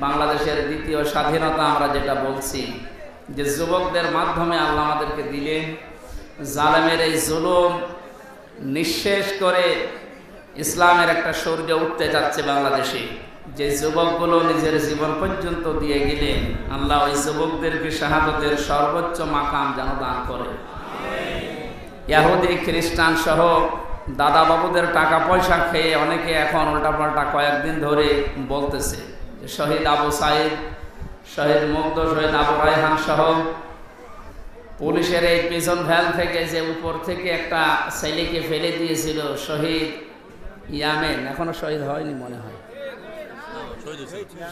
বাংলাদেশের দ্বিতীয় স্বাধীনতা আমরা যেটা বলছি, যে যুবকদের মাধ্যমে আল্লাহ আমাদেরকে দিলেন, জালেমের এই জুলুম নিঃশেষ করে ইসলামের একটা সূর্য উঠতে যাচ্ছে বাংলাদেশে। যে যুবকগুলো নিজের জীবন পর্যন্ত দিয়ে গেলেন, আল্লাহ ওই যুবকদেরকে শাহাদতের সর্বোচ্চ মাকাম যেন দান করে। ইহুদি খ্রিস্টান সহ দাদা বাবুদের টাকা পয়সা খেয়ে অনেকে এখন উল্টাপাল্টা কয়েকদিন ধরে বলতেছে, শহীদ আবু সাইদ, শহীদ মুগ্ধ, শহীদ আবু রায়হান সহ পুলিশের এই পিছন ভ্যান থেকে যে উপর থেকে একটা ছেলেকে ফেলে দিয়েছিল, শহীদ ইয়ামেন, এখনো শহীদ হয়নি মনে হয়,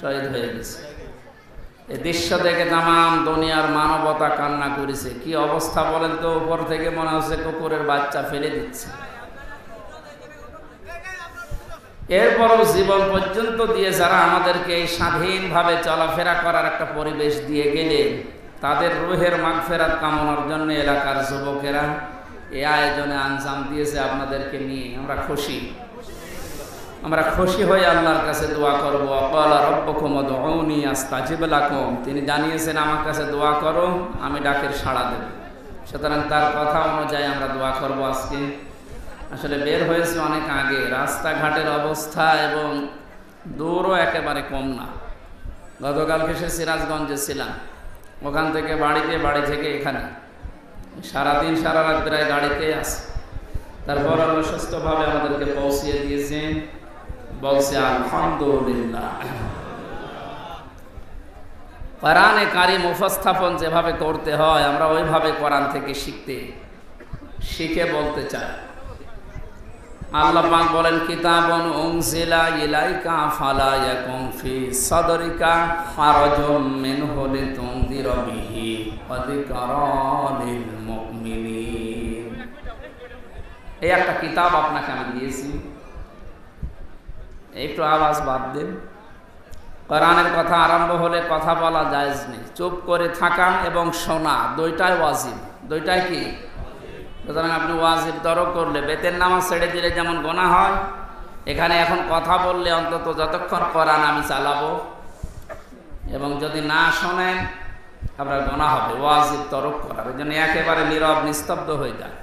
শহীদ হয়ে গেছে। এই দৃশ্য দেখে তামাম দুনিয়ার মানবতা কান্না করেছে। কি অবস্থা বলেন তো, উপর থেকে মনে হচ্ছে কুকুরের বাচ্চা ফেলে দিচ্ছে। এরপরও জীবন পর্যন্ত দিয়ে যারা আমাদেরকে এই স্বাধীনভাবে চলাফেরা করার একটা পরিবেশ দিয়ে গেলেন, তাদের রুহের মাগফিরাত কামনার জন্য এলাকার যুবকেরা এই আয়োজনে আঞ্জাম দিয়েছে। আপনাদেরকে নিয়ে আমরা খুশি হয়ে আল্লাহর কাছে দোয়া করব। ক্বালা রাব্বুকুম উদউনি আস্তাজিব লাকুম, তিনি জানিয়েছেন আমার কাছে দোয়া করো, আমি ডাকের সাড়া দেব। সুতরাং তার কথা অনুযায়ী আমরা দোয়া করব। আজকে আসলে বের হয়েছে অনেক আগে, রাস্তাঘাটের অবস্থা এবং দূরও একেবারে কম না। গতকালকে সে সিরাজগঞ্জে ছিলাম, ওখান থেকে বাড়িতে, বাড়ি থেকে এখানে সারাদিন সারা রাত প্রায় গাড়িতে আসে। তারপর আল্লাহ সুস্থভাবে আমাদেরকে পৌঁছিয়ে দিয়েছেন, বলছে আলহামদুলিল্লাহ। কোরআনে কারীম উপস্থাপন যেভাবে করতে হয়, আমরা ওইভাবে কোরআন থেকে শিখে বলতে চাই। আল্লাহ পাক বলেন, কিতাবুন উনজিলা ইলাইকা ফালা ইয়াকুন ফি সাদরিকা হারাজুম মিনহু লিতুনদিরা বিহি ওয়া যিকরা লিল মুমিনিন। এই একটা কিতাব আপনাকে আমি দিয়েছি, একটু আওয়াজ বাদ দেন। কোরআনের কথা আরম্ভ হলে কথা বলা জায়েজ নেই, চুপ করে থাকা এবং শোনা দুইটাই ওয়াজিব। দুইটাই কি? সুতরাং আপনি ওয়াজিব তরক করলে, বেতের নামাজ ছেড়ে দিলে যেমন গুনাহ হয়, এখানে এখন কথা বললে অন্তত যতক্ষণ কোরআন আমি চালাবো এবং যদি না শোনেন আপনার গুনাহ হবে। ওয়াজিব তরক করার এই জন্য একেবারে নীরব নিস্তব্ধ হয়ে যায়।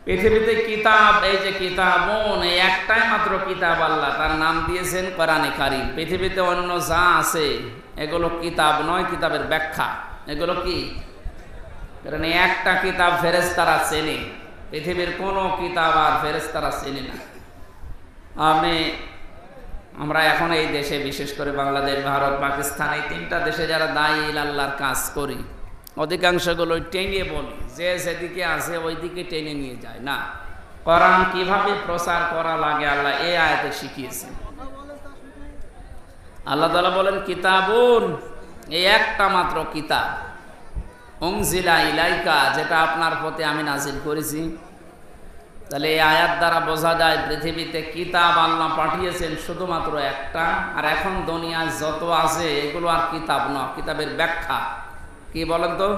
পৃথিবীতে কিতাব, এই যে কিতাবুন, এই একটাই মাত্র কিতাব আল্লাহ তার নাম দিয়েছেন কোরআনে কারীম। পৃথিবীতে অন্য যা আছে এগুলো কিতাব নয়, কিতাবের ব্যাখ্যা। এগুলো কি? কারণ একটা কিতাব ফেরেশতারা চেনে, পৃথিবীর কোনো কিতাব আর ফেরেশতারা চেনে না। আমরা এখন এই দেশে, বিশেষ করে বাংলাদেশ, ভারত, পাকিস্তান, এই তিনটা দেশে যারা দায়ী আল্লাহর কাজ করি, অধিকাংশগুলো টেনে বলি, যে যেদিকে আছে ওই দিকে টেনে নিয়ে যায় না। কোরআন কিভাবে প্রচার করা লাগে আল্লাহ এই আয়াতে শিখিয়েছেন। আল্লাহ তাআলা বলেন, কিতাবুন, এই একটা মাত্র কিতাব, উনজিলা ইলাইকা, যেটা আপনার প্রতি আমি নাজিল করেছি। তাহলে এই আয়াত দ্বারা বোঝা যায় পৃথিবীতে কিতাব আল্লাহ পাঠিয়েছেন শুধুমাত্র একটা। আর এখন দুনিয়ায় যত আছে এগুলো আর কিতাব নয়, কিতাবের ব্যাখ্যা। কি বলেন তো?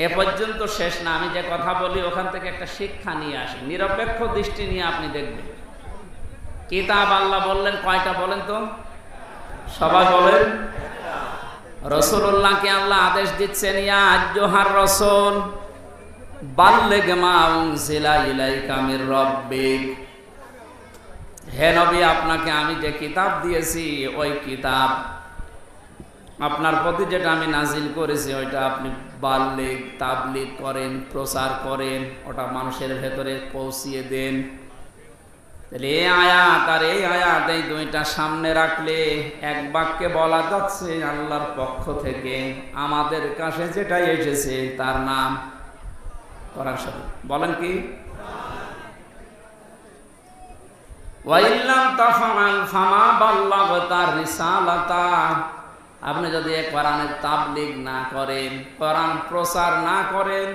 এ পর্যন্ত শেষ না, আমি যে কথা বলি ওখান থেকে একটা শিক্ষা নিয়ে আসি, নিরপেক্ষ দৃষ্টি নিয়ে আপনি দেখবেন। কিতাব আল্লাহ বললেন কয়টা বলেন তো? সবাই বলেন। রাসূলুল্লাহকে আল্লাহ আদেশ দিচ্ছেন, ইয়া আইয়ুহার রাসূল বাল্লিগ মা উনজিলা ইলাইকা মির রাব্বিক, হে নবী, আপনাকে আমি যে কিতাব দিয়েছি ওই কিতাব, আপনার প্রতি যেটা আমি নাজিল করেছি ওইটা আপনি বাল্লিগ, তাবলিগ করেন, প্রচার করেন, ওটা মানুষের ভেতরে পৌঁছিয়ে দেন। তাহলে এই আয়াত আর এই আয়াত, এই দুইটা সামনে রাখলে এক বাক্যে বলা যাচ্ছে আল্লাহর পক্ষ থেকে আমাদের কাছে যেটা এসেছে তার নাম কোরআন শরীফ। বলেন কি? ওয়া ইল্লাম তাফআল ফামা বাল্লাগতা রিসালাতা, আপনি যদি কোরআনের তাবলীগ না করেন, কোরআন প্রচার না করেন,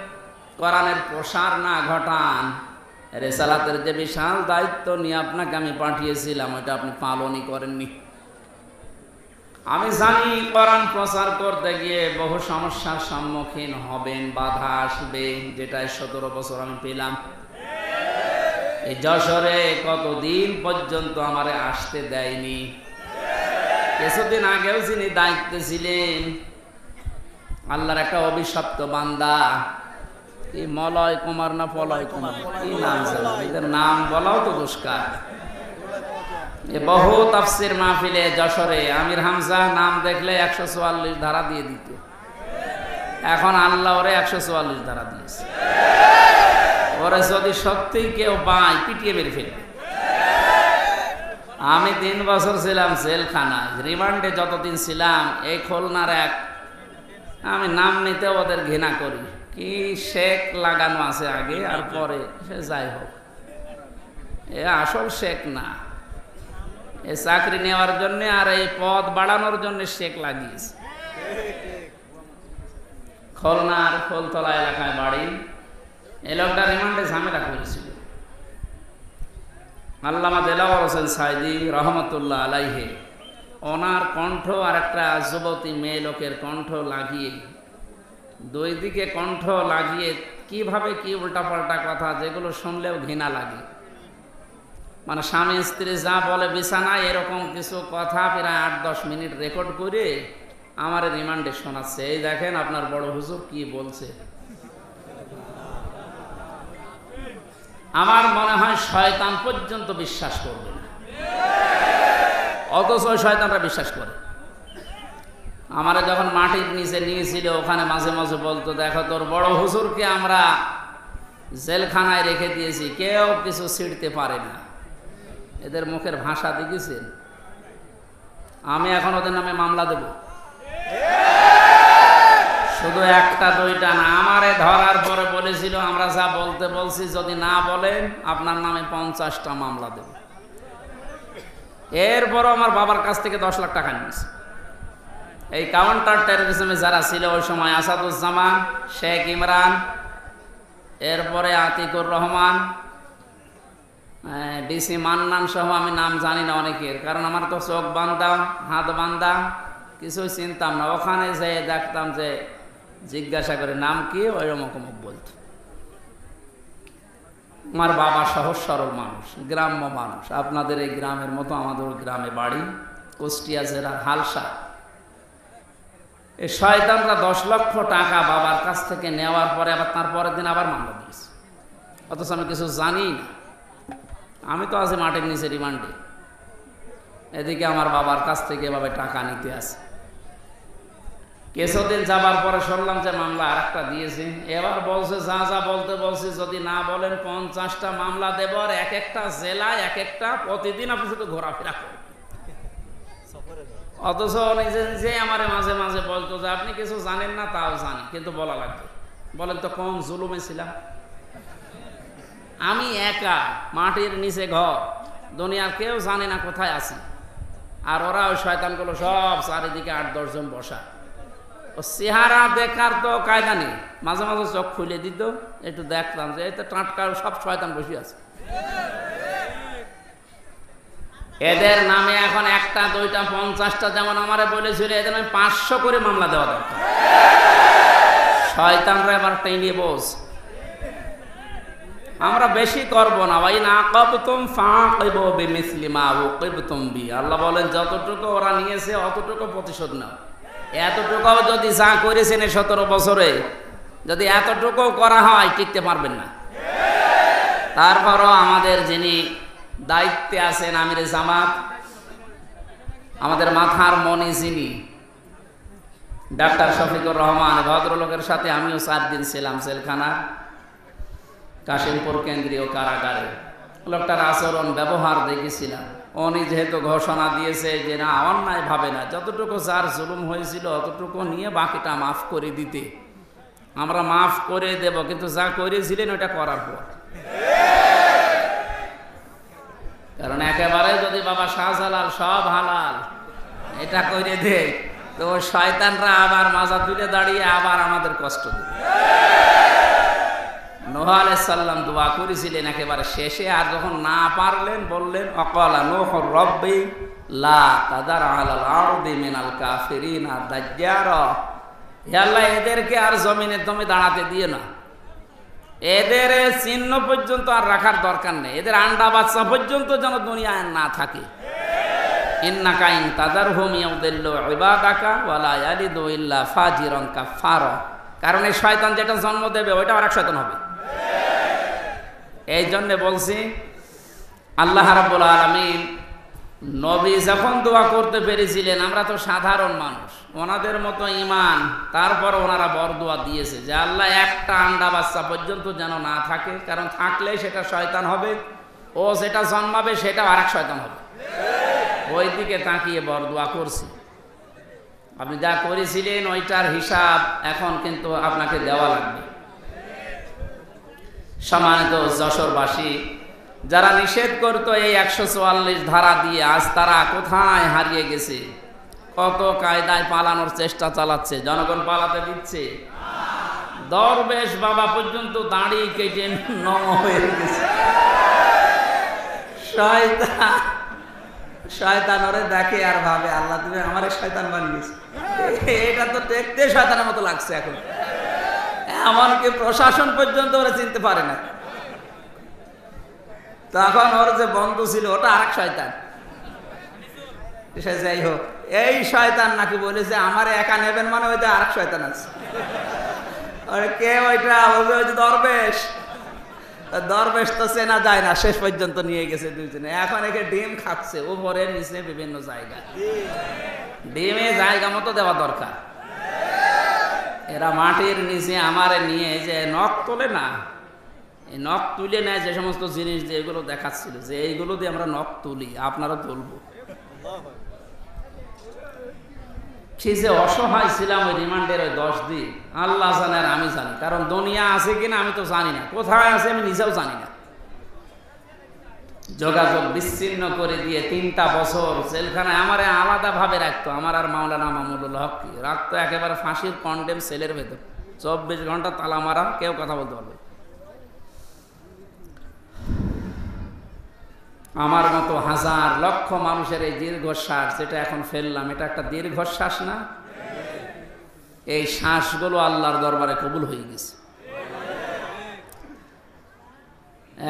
কোরআনের প্রসার না ঘটান, রিসালাতের যে বিশাল দায়িত্ব নিয়ে আপনাকে আমি পাঠিয়েছিলাম ওইটা আপনি পালনই করেননি। আমি জানি কোরআন প্রচার করতে গিয়ে বহু সমস্যার সম্মুখীন হবেন, বাধা আসবে, যেটা 17 বছর আমি পেলাম। এই যশোরে কতদিন পর্যন্ত আমারে আসতে দেয়নি। কিছুদিন আগেও যিনি দায়িত্বে ছিলেন, আল্লাহর একটা অভিশপ্ত বান্দা, কি মলয় কুমার না পলয় কুমার, কি নাম ছিল, এদের নাম বলাও তো দুষ্কার। বহু তাফসির মাহফিলে যশোরে আমির হামজা নাম দেখলে 144 ধারা দিয়ে দিত। এখন আল্লাহ ওরে 144 ধারা দিয়েছে। ওরে যদি সত্যি কেউ পায় পিটিয়ে মেরে ফেলবে। আমি 3 বছর ছিলাম জেলখানায়, রিমান্ডে যতদিন ছিলাম। এই খুলনার এক, আমি নাম নিতে ওদের ঘৃণা করি, কি শেখ লাগানো আছে আগে আর পরে, সে যাই হোক, এ আসল শেখ না। এই চাকরি নেওয়ার জন্য আর এই পদ বাড়ানোর জন্য শেখ লাগিয়েছে। খুলনার ফুলতলা এলাকায় বাড়ি। এই লোকটা রিমান্ডে ঝামেলা করেছিল। আল্লামা দেলাওয়ার হোসেন সাইদি রহমতুল্লাহ আলাইহে, ওনার কণ্ঠ আর একটা যুবতী মেয়ে লোকের কণ্ঠ লাগিয়ে, দুই দিকে কণ্ঠ লাগিয়ে কিভাবে কি উল্টাপাল্টা কথা, যেগুলো শুনলেও ঘৃণা লাগে। মানে স্বামী স্ত্রী যা বলে বিছানায়, এরকম কিছু কথা প্রায় 8-10 মিনিট রেকর্ড করে আমার রিমান্ডে শোনাচ্ছে। এই দেখেন আপনার বড় হুজুর কি বলছে। আমার মনে হয় শয়তান পর্যন্ত বিশ্বাস করবে না, অথচ শয়তানরা বিশ্বাস করে। আমারে যখন মাটির নিচে নিয়েছিল, ওখানে মাঝে মাঝে বলতো, দেখো তোর বড় হুজুরকে আমরা জেলখানায় রেখে দিয়েছি, কেউ কিছু ছিঁড়তে পারে না। এদের মুখের ভাষা দেখেছেন? আমি এখন ওদের নামে মামলা দেব, শুধু 1-2টা না। আমারে ধরার পরে বলেছিল, আমরা যা বলতে বলছি যদি না বলেন আপনার নামে 50টা মামলা দেব। এরপরও আমার বাবার কাছ থেকে 10 লাখ টাকা নিয়েছে। এই কাউন্টার টেরোরিজমে যারা ছিল ওই সময়, আসাদুজ্জামান, শেখ ইমরান, এরপরে আতিকুর রহমান, ডিসি মান্নান সহ, আমি নাম জানি না অনেকের, কারণ আমার তো চোখ বান্ধা হাত বান্ধা, কিছুই চিনতাম না। ওখানে যে দেখতাম যে জিজ্ঞাসা করে নাম কি, ওই রকম বলতো। আমার বাবা সহজ সরল মানুষ, গ্রাম্য মানুষ, আপনাদের এই গ্রামের মতো আমাদের গ্রামে বাড়ি, কুষ্টিয়া জেলার হালসা। এই শয়তানরা 10 লক্ষ টাকা বাবার কাছ থেকে নেওয়ার পরে আবার তার পরের দিন আবার মামলা দিয়েছে, অথচ আমি কিছু জানি না। আমি তো আছি মাটির নিচে রিমান্ডে, এদিকে আমার বাবার কাছ থেকে এভাবে টাকা নিতে আসে। কিছুদিন যাবার পরে শুনলাম যে মামলা আরেকটা দিয়েছে। এবার বলছে যা যা বলতে বলছি যদি না বলেন 50টা মামলা দেব, আর এক একটা জেলায় এক একটা, প্রতিদিন আপনি শুধু ঘোরাফেরা করবেন। অথচ নিজে নিজে আমার মাঝে মাঝে বলতো যে আপনি কিছু জানেন না, তাও জানি, কিন্তু বলা লাগবে। বলেন তো কম জুলুমে ছিলাম আমি। একা মাটির নিচে ঘর, দুনিয়ার কেউ জানে না কোথায় আছি, আর ওরা ওই শয়তানগুলো সব চারিদিকে 8-10 জন বসা। ও চেহারা দেখার তো কায়দা নেই, মাঝে মাঝে চোখ খুলে দিত, একটু দেখতাম যে এই তো টাটকা সব শয়তান বসে আছে। এদের নামে এখন 1-2টা 50টা, যেমন আমারে বলেছিল, এদের নামে 500 করে মামলা দেওয়া দরকার। শয়তানরা এবার টেনে বস, আমরা বেশি করব না। ভাই না কাবতুম ফাকিবু বিমিসলি মা উকিবতুম বি, আল্লাহ বলেন যতটুকু ওরা নিয়েছে অতটুকু প্রতিশোধ নাও। এতটুকুও যদি যা করেছেন 17 বছরে, যদি এতটুকু করা হয় টিকতে পারবেন না। তারপরও আমাদের যিনি দায়িত্বে আছেন আমিরে জামাত, আমাদের মাথার মনি যিনি, ডাক্তার শফিকুর রহমান, ভদ্রলোকের সাথে আমিও 4 দিন ছিলাম জেলখানা, কাশিমপুর কেন্দ্রীয় কারাগারে। লোকটার আচরণ ব্যবহার দেখেছিলাম। উনি যেহেতু ঘোষণা দিয়েছে যে না, অন্যায় ভাবে না, যতটুকু যার জুলুম হয়েছিল অতটুকু নিয়ে বাকিটা মাফ করে দিতে, আমরা মাফ করে দেব, কিন্তু যা করেছিলেন ওটা করার পর। কারণ একেবারে যদি বাবা শাহজালাল সব হালাল এটা করে দেয়, তো শয়তানরা আবার মাজা তুলে দাঁড়িয়ে আবার আমাদের কষ্ট দেবে। নূহ আলাইহিস সালাম দোয়া করেছিলেন একেবারে শেষে, আর যখন না পারলেন বললেন অকালা নূহ রব্বি লা তাদার আলাল আরদি মিনাল কাফিরিনা দাজ্জারা, হে আল্লাহ এদেরকে আর জমিনে তুমি দাঁড়াতে দিও না, এদের চিহ্ন পর্যন্ত আর রাখার দরকার নেই, এদের আন্ডা বাচ্চা পর্যন্ত যেন দুনিয়ায় না থাকে। ইন্নাকা ইন তাযারহুম ইউদিল্লু ইবাদাকা ওয়ালা ইয়ালিদু ইল্লা ফাজিরান কাফারা। কারণ এই শয়তান যেটা জন্ম দেবে ওইটা আরেক শয়তান হবে। এই জন্য বলছি, আল্লাহ রাব্বুল আলামিন নবী যখন দোয়া করতে পেরেছিলেন, আমরা তো সাধারণ মানুষ, ওনাদের মতো ঈমান, তারপর ওনারা বরদোয়া দিয়েছে যে আল্লাহ একটা আন্ডা বাচ্চা পর্যন্ত যেন না থাকে, কারণ থাকলে সেটা শয়তান হবে, ও যেটা জন্মাবে সেটা আরেক শয়তান হবে। ওই দিকে তাকিয়ে বরদোয়া করছি। আপনি যা করেছিলেন ওইটার হিসাব এখন কিন্তু আপনাকে দেওয়া লাগবে। সম্মানিত যশোরবাসী, যারা নিষেধ করতো এই 144 ধারা দিয়ে, আজ তারা কোথায় হারিয়ে গেছে। কত কায়দায় পালানোর চেষ্টা চালাচ্ছে, জনগণ পালাতে দিচ্ছে। দরবেশ বাবা পর্যন্ত দাড়ি কেটে নম হয়ে গেছে। শয়তান ওরে দেখে আর ভাবে আল্লাহ তুমি আমারে শয়তান বানিয়েছ। এটা তো দেখতে শয়তানের মতো লাগছে এখন, এমনকি প্রশাসন পর্যন্ত ওরা চিনতে পারে না। তখন ওর যে বন্ধু ছিল ওটা আরেক শয়তান। যাই হোক, এই শয়তান নাকি বলেছে আমারে একা নেবেন, মানে ওইটা আরেক শয়তান আছে। কে ওইটা? ওই যে দরবেশ। দরবেশ তো চেনা যায় না, শেষ পর্যন্ত নিয়ে গেছে দুইজনে। এখন একে ডিম খাচ্ছে উপরে নিচে বিভিন্ন জায়গায়। ডিমে জায়গা মতো দেওয়া দরকার। এরা মাটির নিচে আমারে নিয়ে যে নখ তোলে না, এই নখ তুলে নেয় যে সমস্ত জিনিস, যে এগুলো দেখাচ্ছিল যে এইগুলো দিয়ে আমরা নখ তুলি, আপনারা তুলবো। সে যে অসহায় ছিলাম ওই রিমান্ডের ওই 10 দিন, আল্লাহ জানে আর আমি জানি। কারণ দুনিয়া আছে কিনা আমি তো জানি না, কোথায় আছে আমি নিজেও জানি না। যোগাযোগ বিচ্ছিন্ন করে দিয়ে 3টা বছর জেলখানায় আমারে আলাদা ভাবে রাখতো। আমার আর মাওলানা মামুনুল হক রাখতো একেবারে ফাঁসির কন্ডেম সেলের ভেতর, 24 ঘন্টা তালা মারা, কেউ কথা বলতে পারবে। আমার মতো হাজার লক্ষ মানুষের এই দীর্ঘশ্বাস যেটা এখন ফেললাম, এটা একটা দীর্ঘশ্বাস না? এই শ্বাসগুলো আল্লাহর দরবারে কবুল হয়ে গেছে।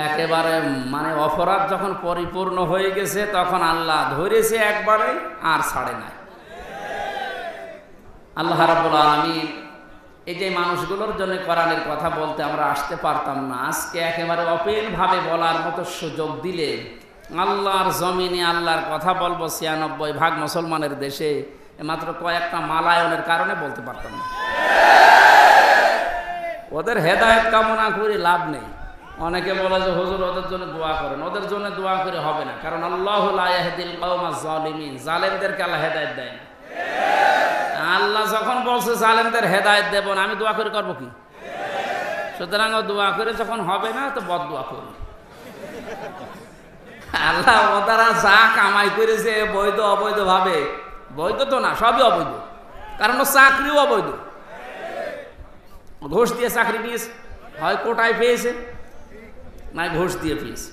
একেবারে মানে অপরাধ যখন পরিপূর্ণ হয়ে গেছে তখন আল্লাহ ধরেছে একবারে আর ছাড়ে নাই। আল্লাহ রাব্বুল আলামিন এই যে মানুষগুলোর জন্য কোরআনের কথা বলতে আমরা আসতে পারতাম না, আজকে একেবারে অপেন ভাবে বলার মতো সুযোগ দিলে আল্লাহর জমিনে আল্লাহর কথা বলবো 96% মুসলমানের দেশে, মাত্র কয়েকটা মালায়নের কারণে বলতে পারতাম না। ওদের হেদায়েত কামনা করে লাভ নেই। অনেকে বলে যে হুজুর ওদের জন্য দোয়া করেন, ওদের জন্য দোয়া করে হবে না, কারণ আল্লাহু লা ইয়াহদিল কওমাজ জালিমিন, জালেমদেরকে আল্লাহ হেদায়েত দেয় না। আল্লাহ যখন বলছে জালেমদের হেদায়েত দেব না, আমি দোয়া করে করবো কি? সুতরাং দোয়া করে যখন হবে না তো বদদোয়া করি। আল্লাহ ওরা যা কামাই করেছে বৈধ অবৈধ ভাবে, বৈধ তো না, সবই অবৈধ, কারণ ও চাকরিও অবৈধ। ঘুষ দিয়ে চাকরি নিয়েছে, হয় কোটায় পেয়েছে নাই ঘুষ দিয়ে পেয়েছে।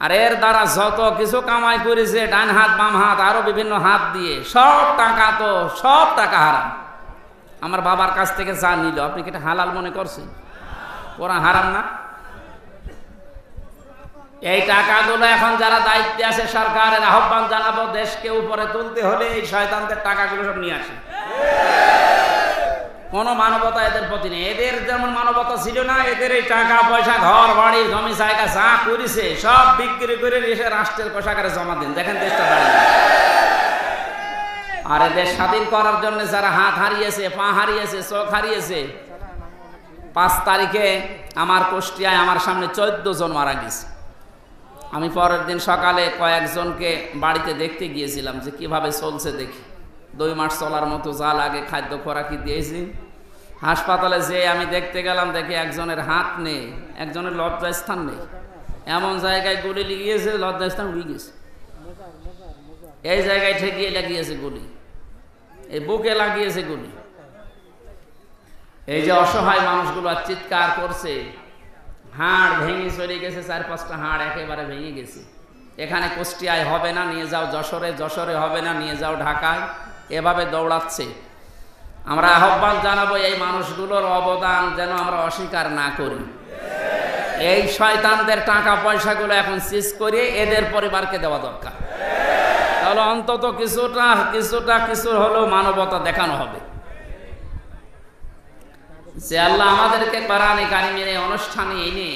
আর এর দ্বারা যত কিছু কামাই করেছে, ডান হাত বাম হাত আরো বিভিন্ন হাত দিয়ে, সব টাকা হারাম। আমার বাবার কাছ থেকে যা নিল, আপনি কি এটা হালাল মনে করছেন? ওরা হারাম না? এই টাকাগুলো এখন যারা দায়িত্বে আছে সরকারের আহ্বান জানাবো, দেশকে উপরে তুলতে হলে এই শয়তানদের টাকাগুলো সব নিয়ে আসে। কোনো মানবতা এদের প্রতি নেই। এদের যেমন মানবতা ছিল না, এদের এই টাকা পয়সা ঘর বাড়ি জমি জায়গা যা করেছে সব বিক্রি করে এসে রাষ্ট্রের কোষাগারে জমা দিন, দেখেন দেশটা দাঁড়িয়ে। আর এদের স্বাধীন করার জন্য যারা হাত হারিয়েছে, পা হারিয়েছে, চোখ হারিয়েছে, 5 তারিখে আমার কুষ্টিয়ায় আমার সামনে 14 জন মারা গেছে। আমি পরের দিন সকালে কয়েকজনকে বাড়িতে দেখতে গিয়েছিলাম যে কিভাবে চলছে দেখি। 2 মাস চলার মতো যা লাগে খাদ্য খোরাকি দিয়েছি। হাসপাতালে যে আমি দেখতে গেলাম, দেখি একজনের হাত নেই, একজনের লজ্জাস্থান নেই, এমন জায়গায় গুলি লেগিয়েছে, লজ্জাস্থান উড়ে গেছে। এই জায়গায় ঠেকিয়ে লাগিয়েছে গুলি, এই বুকে লাগিয়েছে গুলি। এই যে অসহায় মানুষগুলো চিৎকার করছে, হাড় ভেঙে চলে গেছে, 4-5টা হাড় একেবারে ভেঙে গেছে। এখানে কুষ্টিয়ায় হবে না, নিয়ে যাও যশোরে, যশোরে হবে না, নিয়ে যাও ঢাকায়, এভাবে দৌড়াচ্ছে। আমরা আহ্বান জানাবো এই মানুষগুলোর অবদান যেন আমরা অস্বীকার না করি। এই শয়তানদের টাকা পয়সাগুলো এখন সিজ করে এদের পরিবারকে দেওয়া দরকার। তাহলে অন্তত কিছু হলেও মানবতা দেখানো হবে। যে আল্লাহ আমাদেরকে কোরআনে কারিমের এই অনুষ্ঠানে এনে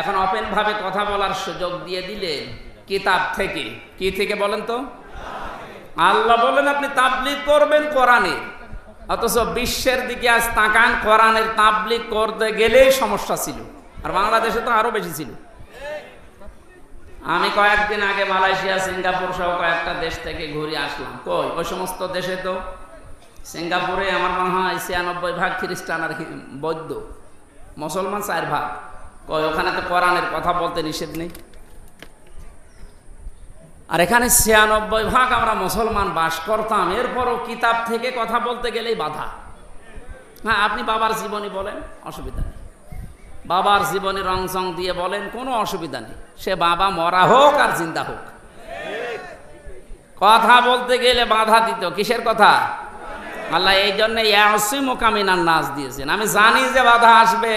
এখন ওপেন ভাবে কথা বলার সুযোগ দিয়ে দিলেন কিতাব থেকে। কি থেকে বলেন তো? আল্লাহ বলেন আপনি তাবলীগ করবেন কোরআনের, অথচ বিশ্বের দিকে আজ তাকান, কোরআনের তাবলীগ করতে গেলেই সমস্যা ছিল, আর বাংলাদেশে তো আরো বেশি ছিল। আমি কয়েকদিন আগে মালয়েশিয়া, সিঙ্গাপুর সহ কয়েকটা দেশ থেকে ঘুরে আসলাম। ওই সমস্ত দেশে তো, সিঙ্গাপুরে আমার মনে হয় 96% খ্রিস্টান আর বৌদ্ধ, মুসলমান 4%। ওখানে তো কোরআনের কথা বলতে নিষেধ নেই। আর এখানে 96% আমরা মুসলমান বাস করতাম, এরপরও কিতাব থেকে কথা বলতে গেলেই বাধা। হ্যাঁ, আপনি বাবার জীবনী বলেন, অসুবিধা নেই, বাবার জীবনী রংচং দিয়ে বলেন, কোনো অসুবিধা নেই। সে বাবা মরা হোক আর জিন্দা হোক, কথা বলতে গেলে বাধা দিত। কিসের কথা? আল্লাহ এই জন্য ইয়াসিমুকা মিনান নাস দিয়েছেন। আমি জানি যে বাধা আসবে,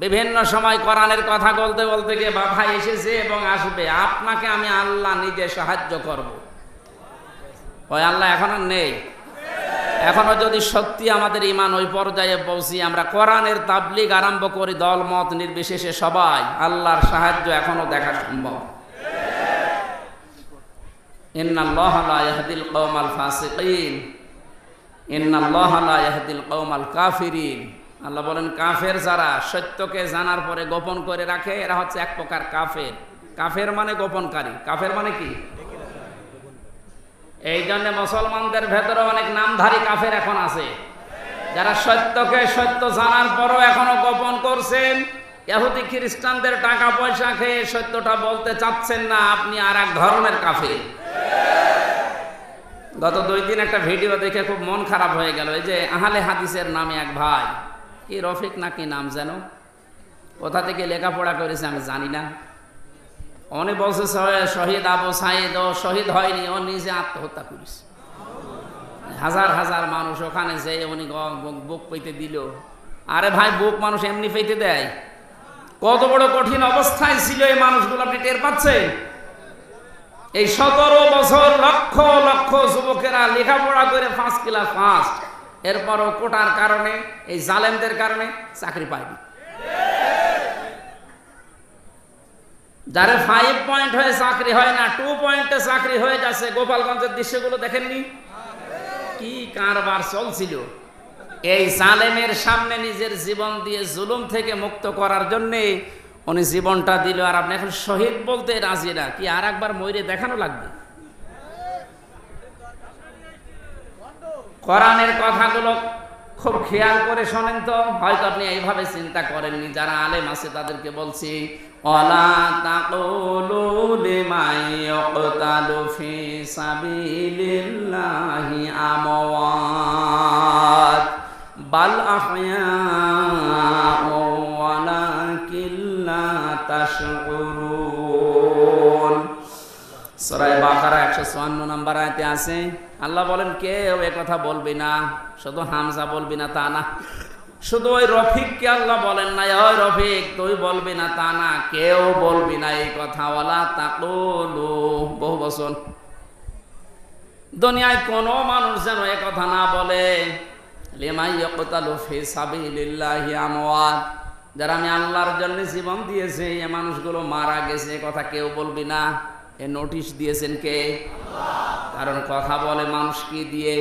বিভিন্ন সময় কোরআনের কথা বলতে বলতে গিয়ে বাধা এসেছে এবং আসবে। আপনাকে আমি আল্লাহ নিজে সাহায্য করব। ওই আল্লাহ এখন আর নেই। এখনো যদি সত্যি আমাদের ঈমান ওই পর্যায়ে পৌঁছি, আমরা কোরআনের তাবলীগ আরম্ভ করি দল মত নির্বিশেষে সবাই, আল্লাহর সাহায্য এখনো দেখা সম্ভব। ইন্নাল্লাহা লা ইয়াহদিল কওমাল ফাসিকিন, ইন্নাল্লাহা লা ইয়াহদিল কওমাল কাফিরিন। আল্লাহ বলেন কাফের যারা সত্যকে জানার পরে গোপন করে রাখে, এরা হচ্ছে এক প্রকার কাফের। কাফের মানে গোপনকারী। কাফের মানে কি? এই জন্য মুসলমানদের ভেতরে অনেক নামধারী কাফের এখন আছে, যারা সত্যকে সত্য জানার পরও এখনো গোপন করছেন। ইহুদি খ্রিস্টানদের টাকা পয়সা খেয়ে সত্যটা বলতে চাচ্ছেন না, আপনি আর এক ধরনের কাফের। গত 2 দিন একটা ভিডিও দেখে খুব মন খারাপ হয়ে গেল। এই যে আহলে হাদিসের নামে এক ভাই, কি রফিক নাকি নাম যেন, কোথা থেকে লেখাপড়া করেছে আমি জানি না, উনি বলছে শহীদ আবু সাইদ ও শহীদ হয়নি, ও নিজে আত্মহত্যা করেছে। হাজার হাজার মানুষ ওখানে যে উনি বুক পেতে দিল। আরে ভাই, বুক মানুষ এমনি পেতে দেয়? কত বড় কঠিন অবস্থায় ছিল এই মানুষগুলো, আপনি টের পাচ্ছেন? এই 17 বছর লক্ষ লক্ষ যুবকেরা লেখাপড়া করে 1st ক্লাস ফার্স্ট, এরপরও কোটার কারণে, এই জালেমদের কারণে চাকরি পায়নি। যারা 5 পয়েন্ট হয়ে চাকরি হয় না, 2 পয়েন্টে চাকরি হয়ে যাচ্ছে। গোপালগঞ্জের দৃশ্যগুলো দেখেননি? কি কারবার চলছিল! এই জালেমের সামনে নিজের জীবন দিয়ে জুলুম থেকে মুক্ত করার জন্য উনি জীবনটা দিল, আর আপনি এখন শহীদ বলতে রাজি না? কি আর একবার মরে দেখানো লাগবে? কোরআনের কথাগুলো খুব খেয়াল করে শোনেন তো, হয়তো আপনি এইভাবে চিন্তা করেননি। যারা আলেম আছে তাদেরকে বলছি, ওয়ালা তাকুলু লিমান ইয়াকতালু ফি সাবিলিল্লাহি আমওয়াত বাল আহয়াউ ওয়ালাকিন লা তাশউরুন। সূরা বাকারা 154 নম্বর আয়াতে আছে, আল্লাহ বলেন কেউ এ কথা বলবি না। শুধু হামজা বলবি না তা না, শুধু ওই রফিককে আল্লাহ বলেন না ওই রফিক তুই বলবি না তা না, কেউ বলবি না এই কথা। ওয়ালা তাকুলু, বহু বচন। দুনিয়ায় কোনো মানুষ যেন এ কথা না বলে লিমান ইয়াকতালু ফি সাবিলিল্লাহি আমওয়াত, যারা আমি আল্লাহর জন্য জীবন দিয়েছে এই মানুষগুলো মারা গেছে, এ কথা কেউ বলবি না। এ নোটিশ দিয়েছেন কে? কারণ কথা বলে মানুষ কি দিয়ে?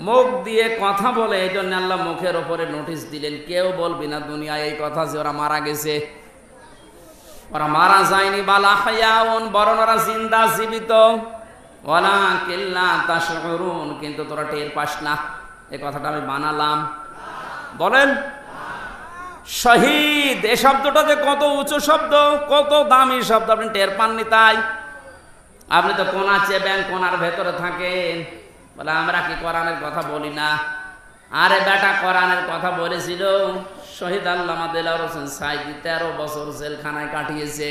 মুখ দিয়ে কথা বলে, এই জন্য আল্লাহ মুখের ওপরে নোটিশ দিলেন, কেউ বলবি না দুনিয়ায় এই কথা যে ওরা মারা গেছে। ওরা মারা যায়নি, বাল আহয়াউন, বরং ওরা জিন্দা, জীবিত। ওয়ালাকিন লা তাশউরুন, কিন্তু তোরা টের পাস না। এই কথাটা আমি বানালাম। বলেন শহীদ, এই শব্দটা যে কত উঁচু শব্দ, কত দামি শব্দ, আপনি টের পাননি। তাই আপনি তো কোনা চেবেন, কোনার ভেতরে থাকেন, বলে আমরা কি কোরআনের কথা বলি না? আরে বেটা, কোরআনের কথা বলেছিল শহীদ আল্লামা দেলাওয়ার হোসেন সাঈদী 13 বছর জেলখানায় কাটিয়েছে।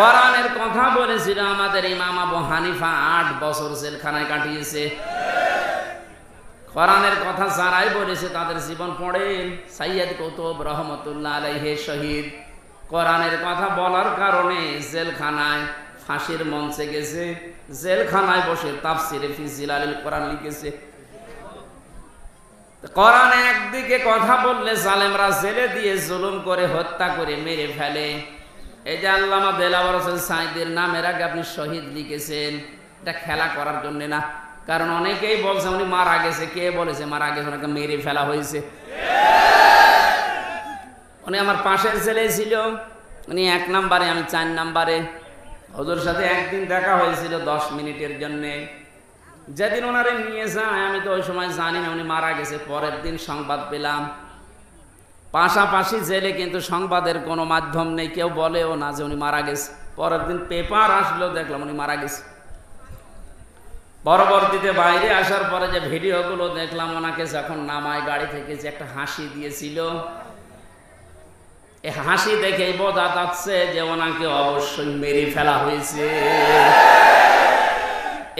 কোরআনের কথা বলেছিল আমাদের ইমাম আবু হানিফা 8 বছর জেলখানায় কাটিয়েছে। কোরআনের কথা যারাই বলেছে তাদের জীবন পড়েন। সাইয়্যিদ কুতুব রহমতুল্লাহ আলাইহি শহীদ কোরআনের কথা বলার কারণে জেলখানায় ফাঁসির মঞ্চে গেছে, জেলখানায় বসে তাফসিরে ফি জিলালিল কোরআন লিখেছে। কোরআন একদিকে কথা বললে জালেমরা জেলে দিয়ে জুলুম করে হত্যা করে মেরে ফেলে। এই যে আল্লামা দেলাওয়ার হোসেন সাঈদীর নামের আগে আপনি শহীদ লিখেছেন, এটা খেলা করার জন্য না। কারণ অনেকেই বলছে উনি মারা গেছে, কে বলেছে মারা গেছে? ওনাকে মেরে ফেলা হয়েছে। উনি আমার পাশের ছেলে ছিল, উনি 1 নম্বরে, আমি 4 নম্বরে। হুজুর সাথে একদিন দেখা হয়েছিল 10 মিনিটের জন্যে। যেদিন ওনারে নিয়ে যায় আমি তো ওই সময় জানি না উনি মারা গেছে। পরের দিন সংবাদ পেলাম। পাশাপাশি জেলে কিন্তু সংবাদের কোনো মাধ্যম নেই, কেউ বলেও না যে উনি মারা গেছে। পরের দিন পেপার আসলো, দেখলাম উনি মারা গেছে। পরবর্তীতে বাইরে আসার পরে যে ভিডিওগুলো দেখলাম, ওনাকে যখন নামায় গাড়ি থেকে যে একটা হাসি দিয়েছিল, এই হাসি দেখেই বোঝা যাচ্ছে যে ওনাকে অবশ্যই মেরে ফেলা হয়েছে।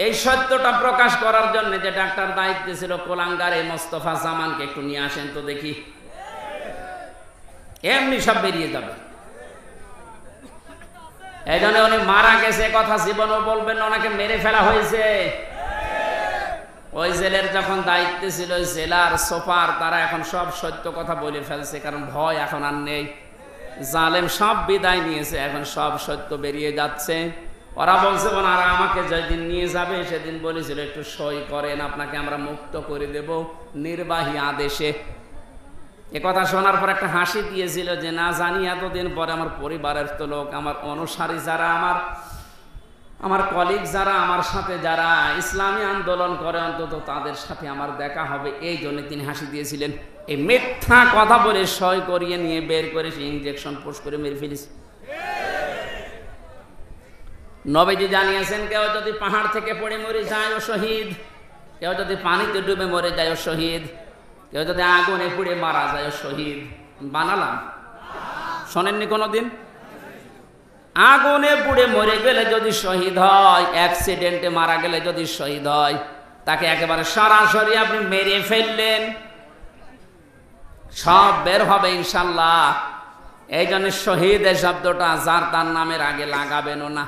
এই সত্যটা প্রকাশ করার জন্য যে ডাক্তার দায়িত্বে ছিল কোলাঙ্গার, এই মোস্তফা জামানকে একটু নিয়ে আসেন তো দেখি, এমনি সব বেরিয়ে যাবে। এই জন্য উনি মারা গেছে কথা জীবনও বলবেন না, ওনাকে মেরে ফেলা হয়েছে। ওই জেলের যখন দায়িত্বে ছিল জেলার সুপার, তারা এখন সব সত্য কথা বলে ফেলছে, কারণ ভয় এখন আর নেই। জালেম সব বিদায় নিয়েছে, এখন সব সত্য বেরিয়ে যাচ্ছে। ওরা বলছে ওনারা আমাকে যেদিন নিয়ে যাবে সেদিন বলেছিল একটু সই করেন, আপনাকে আমরা মুক্ত করে দেব নির্বাহী আদেশে। এ কথা শোনার পর একটা হাসি দিয়েছিল যে না জানি এতদিন পরে আমার পরিবারের তো লোক, আমার অনুসারী যারা, আমার কলিগ যারা, আমার সাথে যারা ইসলামী আন্দোলন করে, অন্তত তাদের সাথে আমার দেখা হবে, এই জন্য তিনি হাসি দিয়েছিলেন। এই মিথ্যা কথা বলে সই করিয়ে নিয়ে বের করে সে ইনজেকশন পোস্ট করে মেরে ফেলিস। নবীজি জানিয়েছেন কেউ যদি পাহাড় থেকে পড়ে মরে যায় ও শহীদ, কেউ যদি পানিতে ডুবে মরে যায় ও শহীদ, কেউ যদি আগুনে পুড়ে মারা যায় ও শহীদ। বানালাম, শোনেননি কোনোদিন? আগুনে পুড়ে মরে গেলে যদি শহীদ হয়, অ্যাক্সিডেন্টে মারা গেলে যদি শহীদ হয়, তাকে একেবারে সরাসরি আপনি মেরে ফেললেন, সব বের হবে ইনশাল্লাহ। এই জন্য শহীদের শব্দটা যার তার নামের আগে লাগাবেনও না।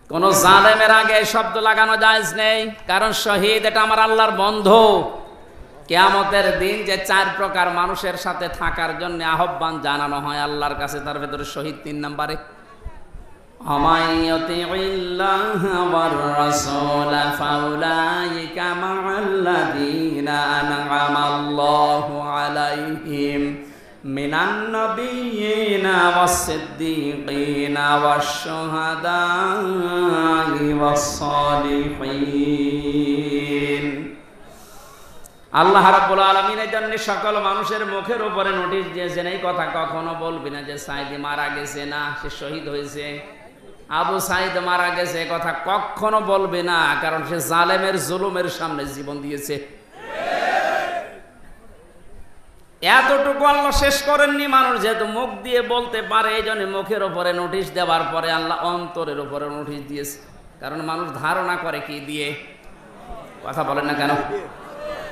কোন জালেমের আগে শব্দ লাগানো জায়েজ নেই, কারণ শহীদ এটা আমার আল্লাহর বন্ধু। কিয়ামতের দিন যে 4 প্রকার মানুষের সাথে থাকার জন্য আহ্বান জানানো হয় আল্লাহর কাছে, তার ভেতরে শহীদ 3 নম্বরে। আমাইয়াতিল্লাহ ওয়ার রাসূল ফাউলাইকা মাআল্লাযীনা আন'আমাল্লাহু আলাইহিম মিনান নাবিয়্যিনা ওয়াস-সিদ্দীকিনা ওয়াশ-শুহাদা'i ওয়াস-সালিহিন। আল্লাহ রাব্বুল আলামিনের জন্য সকল মানুষের মুখের উপরে নোটিশ দিয়েছেন, এই কথা কখনো বলবি না যে সাঈদী মারা গেছে, না সে শহীদ হয়েছে। আবু সাঈদ মারা গেছে এ কথা কখনো বলবে না, কারণ সে জালেমের জুলুমের সামনে জীবন দিয়েছে। এতটুকু আল্লাহ শেষ করেননি, মানুষ যেহেতু মুখ দিয়ে বলতে পারে এই জন্য মুখের উপরে নোটিশ দেওয়ার পরে আল্লাহ অন্তরের উপরে নোটিশ দিয়েছে। কারণ মানুষ ধারণা করে কি দিয়ে, কথা বলেন না কেন?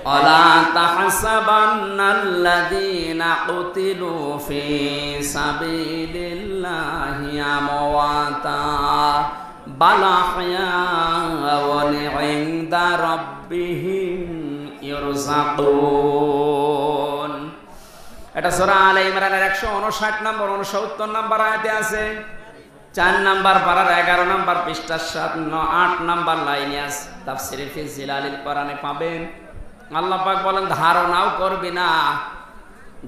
ওয়ালা তাহসাবান্নাল্লাযীনা কুতিলু ফী সাবিলিল্লাহি আমওয়াতা বাল আহয়াউন ইনদা রাব্বিহিম ইরযাকুন। এটা সূরা আলে ইমরানের 159 নম্বর 69 নম্বর আয়াতে আছে। 4 নম্বর পারার 11 নম্বর পৃষ্ঠার 8 নম্বর লাইনে আছে। তাফসীরে ফি জিলালিল কোরআনে পাবেন। আল্লাহ পাক বলেন ধারণাও করবি না,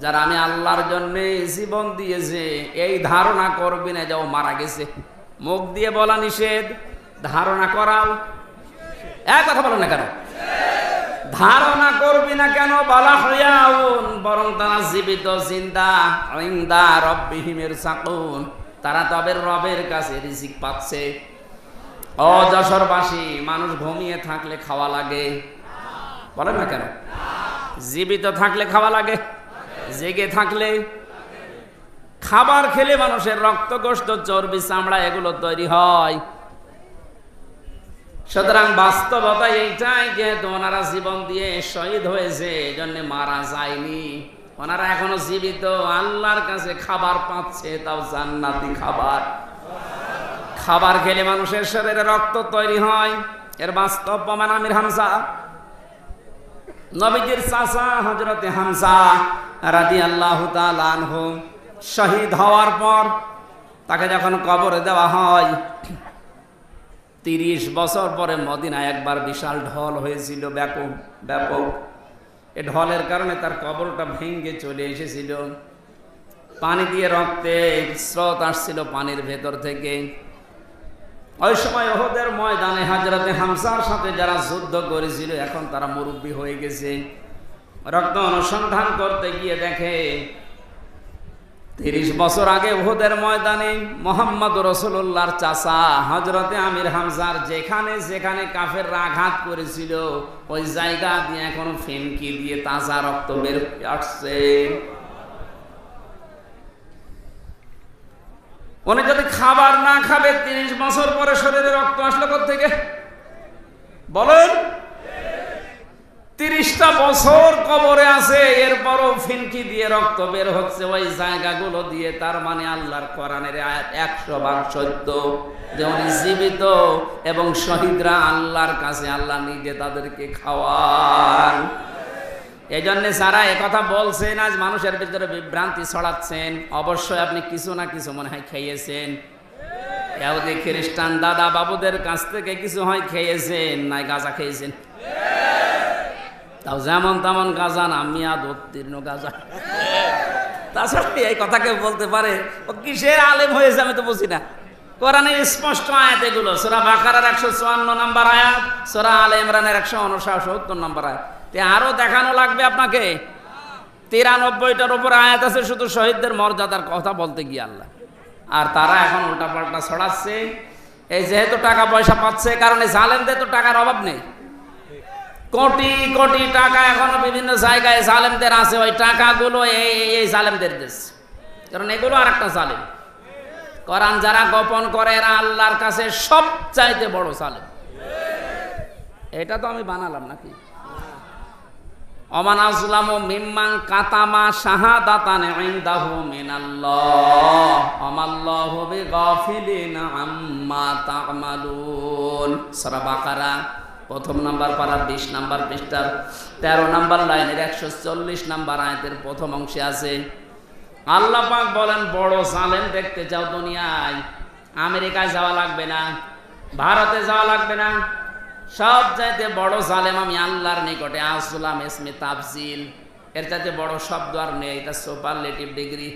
যারা আমি আল্লাহর জন্য জীবন দিয়েছে এই ধারণা করবি না যে ও মারা গেছে। মুখ দিয়ে বলা নিষেধ, ধারণা করাও। এক কথা বলেন না কেন? ধারণা করবি না কেন? বালা হয়াউন, বরং তারা জীবিত, জিন্দা, ইনদা রাব্বিহিম ইরযাকুন, তারা তবে রবের কাছে রিজিক পাচ্ছে। ও যশোরবাসী, মানুষ ঘুমিয়ে থাকলে খাওয়া লাগে, বলেন না কেন? জীবিত থাকলে খাওয়া লাগে, জেগে থাকলে খাবার খেলে মানুষের রক্ত, গোশত, চর্বি, চামড়া এগুলো তৈরি হয়। সুতরাং বাস্তবতা এইটাই, যেহেতু ওনারা জীবন দিয়ে শহীদ হয়েছে, এই জন্য মারা যায়নি, ওনারা এখনো জীবিত, আল্লাহর কাছে খাবার পাচ্ছে, তাও জান্নাতি খাবার। খাবার খেলে মানুষের শরীরে রক্ত তৈরি হয়, এর বাস্তব প্রমাণ আমির হামজা, নবীজির চাচা হযরতে হামজা রাদিয়াল্লাহু তাআলা আনহু শহীদ হওয়ার পর তাকে যখন কবরে দেওয়া হয়, 30 বছর পরে মদিনায় একবার বিশাল ঢল হয়েছিল, ব্যাপক ব্যাপক। এই ঢলের কারণে তার কবরটা ভেঙে চলে এসেছিল, পানি দিয়ে রক্তে স্রোত আসছিল পানির ভেতর থেকে। ওই সময় উহুদের ময়দানে হযরতে হামজার সাথে যারা যুদ্ধ করেছিল, এখন তারা মুরব্বী হয়ে গেছে, রক্ত অনুসন্ধান করতে গিয়ে দেখে 30 বছর আগে উহুদের ময়দানে মুহাম্মদ রাসূলুল্লাহর চাচা হযরতে আমির হামজার যেখানে যেখানে কাফেররা আঘাত করেছিল, ওই জায়গা দিয়ে এখনো ফেনকি দিয়ে তাজা রক্ত বের হয়ে আসছে। উনি যদি খাবার না খাবে, 30 বছর পরে শরীরে রক্ত আসলো কোত্থেকে বলেন? 30টা বছর কবরে আছে, এরপরও ফিনকি দিয়ে রক্ত বের হচ্ছে ওই জায়গাগুলো দিয়ে। তার মানে আল্লাহর কোরআনের আয়াত 100 ভাগ সত্য, যে উনি জীবিত এবং শহীদরা আল্লাহর কাছে, আল্লাহ নিজে তাদেরকে খাওয়ান। এই জন্য যারা একথা বলছেন, আজ মানুষের ভিতরে বিভ্রান্তি ছড়াচ্ছেন, অবশ্যই আপনি কিছু না কিছু মনে হয় খেয়েছেন। ইহুদি খ্রিস্টান দাদা বাবুদের কাছ থেকে কিছু হয় খেয়েছেন, নাই গাঁজা খেয়েছেন, তাও যেমন তেমন গাঁজা না, মিয়াদ উত্তীর্ণ গাঁজা। তাছাড়া এই কথা কেউ বলতে পারে ও কিসের আলেম হয়েছে আমি তো বুঝি না। কোরআনের স্পষ্ট আয়াত এগুলো, সূরা বাকারার 154 নম্বর আয়াত, সূরা আলে ইমরানের 169 নম্বর আয়াত। আরো দেখানো লাগবে আপনাকে, 93টার উপর আয়াত আছে শুধু শহীদদের মর্যাদার কথা বলতে গিয়ে আল্লাহ। আর তারা এখন উল্টাপাল্টা ছড়াচ্ছে। এই যেহেতু টাকা পয়সা পাচ্ছে, কারণে জালেমদের তো টাকার অভাব নেই, কোটি কোটি টাকা এখনো বিভিন্ন জায়গায় জালেমদের আছে, ওই টাকাগুলো এই জালেমদের দেশ, কারণ এগুলো আর একটা জালেম। কোরআন যারা গোপন করে এরা আল্লাহর কাছে সবচাইতে বড় জালেম। এটা তো আমি বানালাম নাকি? ওমান আযলামু মিম্মান কাতামা শাহাদাতান ইনদাহু মিনাল্লাহ আমাল্লাহু বিগাফিলিন আম্মা তা'মালুন। সূরা বাকারা 1 নম্বর পারা 20 নম্বর পৃষ্ঠার 13 নম্বর লাইনের 140 নম্বর আয়াতের প্রথম অংশে আছে, আল্লাহ পাক বলেন, বড় জালেম দেখতে চাও দুনিয়ায়, আমেরিকায় যাওয়া লাগবে না, ভারতে যাওয়া লাগবে না, সব চাইতে বড় জালেম আমি আল্লাহর নিকটে। আসলাম ইসমে তাফজিল, এর চাইতে বড় শব্দ আর নেই, এটা সুপারলেটিভ ডিগ্রি।